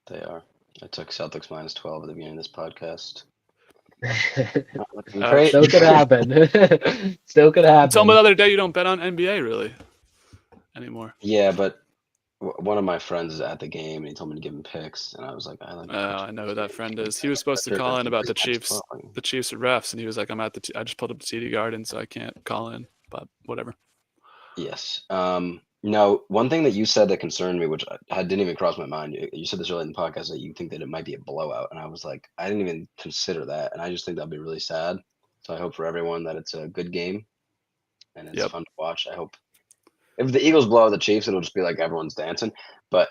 S3: They are. I took Celtics minus 12 at the beginning of this podcast.
S1: Still could happen. Still could happen.
S2: Tell me the other day you don't bet on NBA really anymore.
S3: Yeah, but one of my friends is at the game and he told me to give him picks, and I was like,
S2: I know who that friend is. He was supposed to call in about the Chiefs refs, and he was like, I just pulled up the TD Garden, so I can't call in, but whatever.
S3: Yes. No, one thing that you said that concerned me, which didn't even cross my mind, you said this earlier in the podcast that you think that it might be a blowout, and I was like, I didn't even consider that, and I just think that'd be really sad. So I hope for everyone that it's a good game and it's fun to watch. I hope if the Eagles blow out the Chiefs, it'll just be like everyone's dancing. But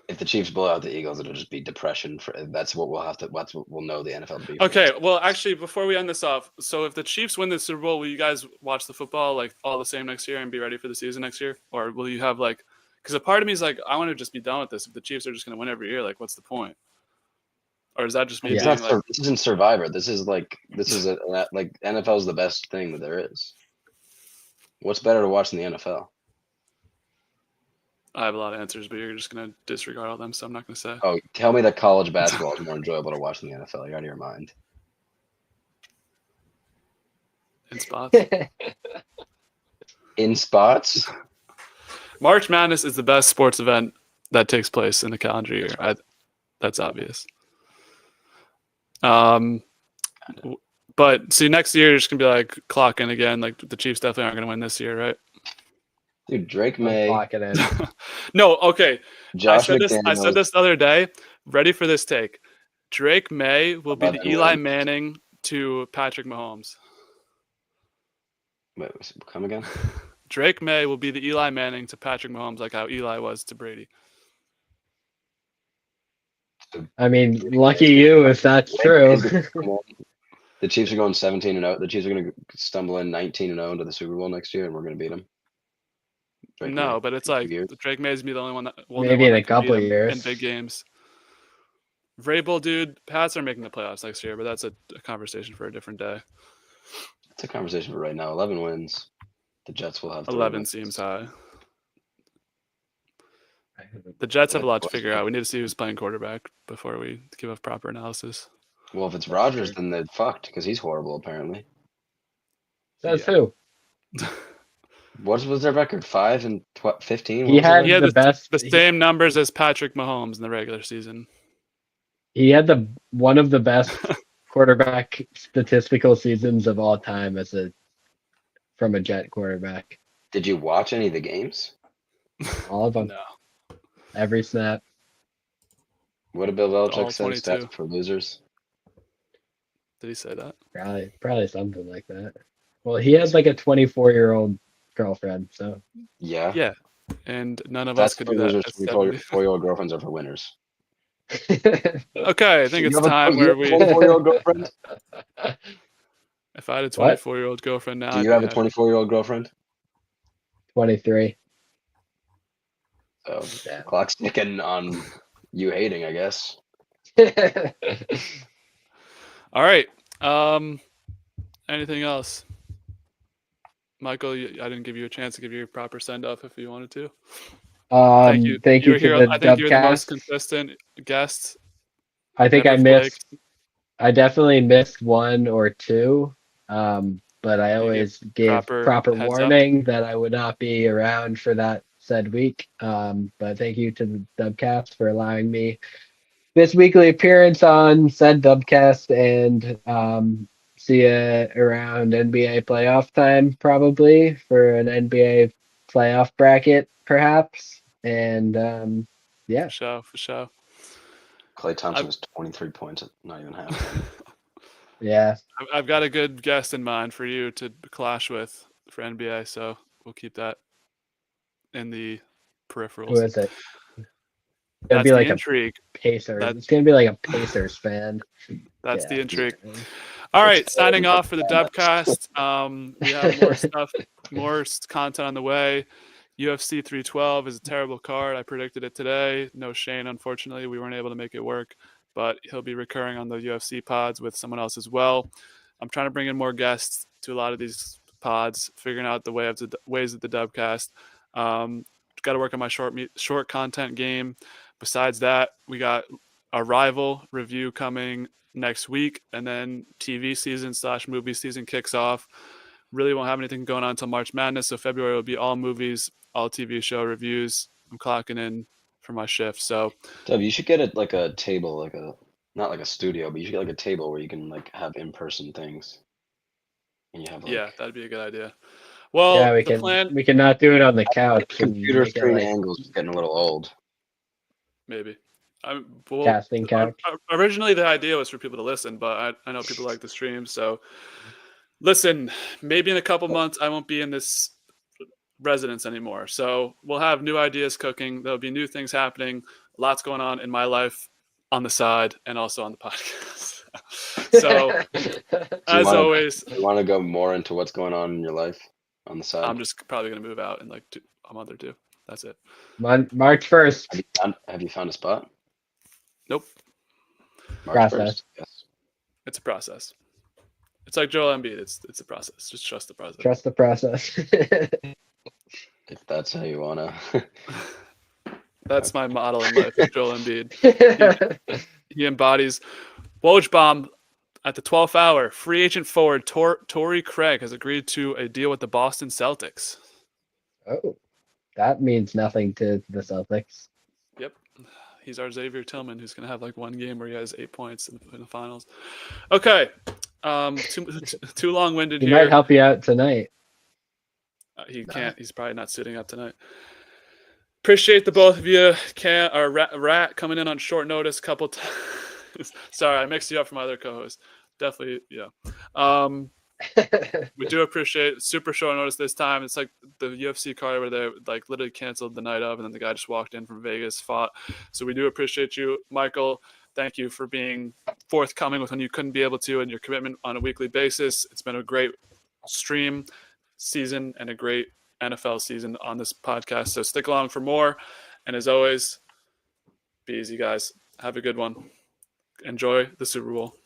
S3: If the Chiefs blow out the Eagles, it'll just be depression. That's what we'll have to. That's what we'll know the NFL to be.
S2: Okay, well, actually, before we end this off, so if the Chiefs win the Super Bowl, will you guys watch the football like all the same next year and be ready for the season next year, or will you have like? Because a part of me is like, I want to just be done with this. If the Chiefs are just going to win every year, like, what's the point? Or is that just me
S3: It's
S2: being
S3: not.
S2: like?
S3: This isn't Survivor. This is like NFL is the best thing that there is. What's better to watch than the NFL?
S2: I have a lot of answers, but you're just going to disregard all them, so I'm not going to say.
S3: Oh, tell me that college basketball is more enjoyable to watch than the NFL. You're out of your mind.
S2: In spots.
S3: In spots?
S2: March Madness is the best sports event that takes place in the calendar year. That's obvious. But see, next year you're just gonna be like clocking again. Like the Chiefs definitely aren't gonna win this year, right?
S3: Dude, Drake May,
S1: Lock it in.
S2: No, okay.
S3: Josh
S2: I
S3: McDaniels.
S2: said this the other day. Ready for this take? Drake May will be the
S3: 11
S2: Eli
S3: wins.
S2: Manning to Patrick Mahomes.
S3: Wait, come again?
S2: Drake May will be the Eli Manning to Patrick Mahomes, like how Eli was to Brady.
S1: I mean, lucky you if that's true.
S3: The Chiefs are going 17-0. The Chiefs are going to stumble in 19-0 into the Super Bowl next year, and we're going to beat them.
S2: No, but it's like Drake May's be the only one that
S1: Maybe in a couple of years
S2: in big games. Vrabel, dude, Pats are making the playoffs next year, but that's a conversation for a different day.
S3: It's a conversation for right now. 11 wins. The Jets will have
S2: 11
S3: wins.
S2: seems high. The Jets have a lot to figure out. We need to see who's playing quarterback before we give a proper analysis.
S3: Well, if it's Rodgers, then they're fucked because he's horrible, apparently.
S1: Says who?
S3: What was their record? 5 and 15?
S1: He had
S2: He had
S1: the best.
S2: the same numbers as Patrick Mahomes in the regular season.
S1: He had one of the best quarterback statistical seasons of all time from a Jet quarterback.
S3: Did you watch any of the games?
S1: All of them.
S2: No.
S1: Every snap.
S3: What did Bill
S2: All
S3: Belichick say?
S2: 22.
S3: Stats for losers.
S2: Did he say that?
S1: Probably something like that. Well, he has like a 24-year-old girlfriend, so
S3: Yeah.
S2: Yeah. And none of us
S3: Stats
S2: could
S3: for
S2: do that.
S3: losers.
S2: That's
S3: 24-year-old girlfriends are for winners.
S2: Okay, I think it's
S3: You have a-
S2: time
S3: you
S2: where
S3: have a
S2: we.
S3: 24-year-old girlfriend?
S2: If I had a
S1: What?
S2: 24-year-old girlfriend now,
S3: Do
S2: I'd
S3: you
S2: be
S3: have a
S2: happy.
S3: 24-year-old girlfriend?
S1: 23.
S3: So
S1: Yeah.
S3: clock's ticking on you hating, I guess.
S2: All right. Anything else? Michael, I didn't give you a chance to give you your proper send off if you wanted to. Thank you.
S1: Thank
S2: You
S1: you
S2: were
S1: to
S2: here.
S1: the
S2: I think you're the most
S1: Dubcast.
S2: consistent guest.
S1: I think
S2: Never
S1: I missed.
S2: flaked.
S1: I definitely missed one or two, but I always gave proper
S2: heads up.
S1: warning that I would not be around for that said week. But thank you to the Dubcast for allowing me this weekly appearance on said Dubcast, and see you around NBA playoff time probably for an NBA playoff bracket perhaps. And yeah.
S2: For sure.
S3: Klay Thompson was 23 points, not even half.
S1: Yeah.
S2: I've got a good guest in mind for you to clash with for NBA, so we'll keep that in the peripherals.
S1: Who is it? It'll
S2: That's
S1: be
S2: the
S1: like
S2: intrigue.
S1: a Pacers.
S2: That's-
S1: It's gonna be like a Pacers fan.
S2: That's
S1: Yeah.
S2: the intrigue. All right, signing off for the Dubcast. We have more stuff, more content on the way. UFC 312 is a terrible card. I predicted it today. No Shane, unfortunately. We weren't able to make it work, but he'll be recurring on the UFC pods with someone else as well. I'm trying to bring in more guests to a lot of these pods, figuring out the ways of the Dubcast. Got to work on my short content game. Besides that, we got a Rival review coming next week, and then TV season / movie season kicks off. Really won't have anything going on until March Madness, so February will be all movies, all TV show reviews. I'm clocking in for my shift. So,
S3: Dev, you should get it like a table, not like a studio, but you should get like a table where you can like have in-person things. And you have
S2: yeah, that'd be a good idea. Well,
S1: Yeah, we
S2: the
S1: can.
S2: plan,
S1: We cannot do it on the couch. and
S3: computer
S1: make it
S3: screen
S1: like
S3: angles is getting a little old.
S2: maybe.
S1: casting couch.
S2: Originally, the idea was for people to listen, but I know people like the stream. So, listen, maybe in a couple months, I won't be in this residence anymore. So we'll have new ideas cooking. There'll be new things happening. Lots going on in my life on the side and also on the podcast. So, as always,
S3: you want to go more into what's going on in your life on the side?
S2: I'm just probably going to move out in like a month or two. That's it.
S1: March 1st.
S3: Have you found a spot?
S2: Nope.
S3: March
S1: Process.
S3: 1st. Yes.
S2: It's a process. It's like Joel Embiid. It's a process. Just trust the process.
S1: Trust the process.
S3: If that's how you wanna.
S2: That's my model in life, Joel Embiid. He embodies Woj bomb at the 12th hour. Free agent forward Torrey Craig has agreed to a deal with the Boston Celtics.
S1: Oh, that means nothing to the Celtics.
S2: Yep. He's our Xavier Tillman, who's going to have like one game where he has 8 points in the finals. Okay. Too long-winded
S1: He
S2: here.
S1: might help you out tonight.
S2: He can't. He's probably not suiting up tonight. Appreciate the both of you. Rat coming in on short notice a couple times. Sorry, I mixed you up from my other co-host. Definitely, yeah. We do appreciate super short notice this time. It's like the UFC card where they like literally canceled the night of, and then the guy just walked in from Vegas, fought. So we do appreciate you, Michael. Thank you for being forthcoming with when you couldn't be able to, and your commitment on a weekly basis. It's been a great stream season and a great NFL season on this podcast. So stick along for more. And as always, be easy, guys. Have a good one. Enjoy the Super Bowl.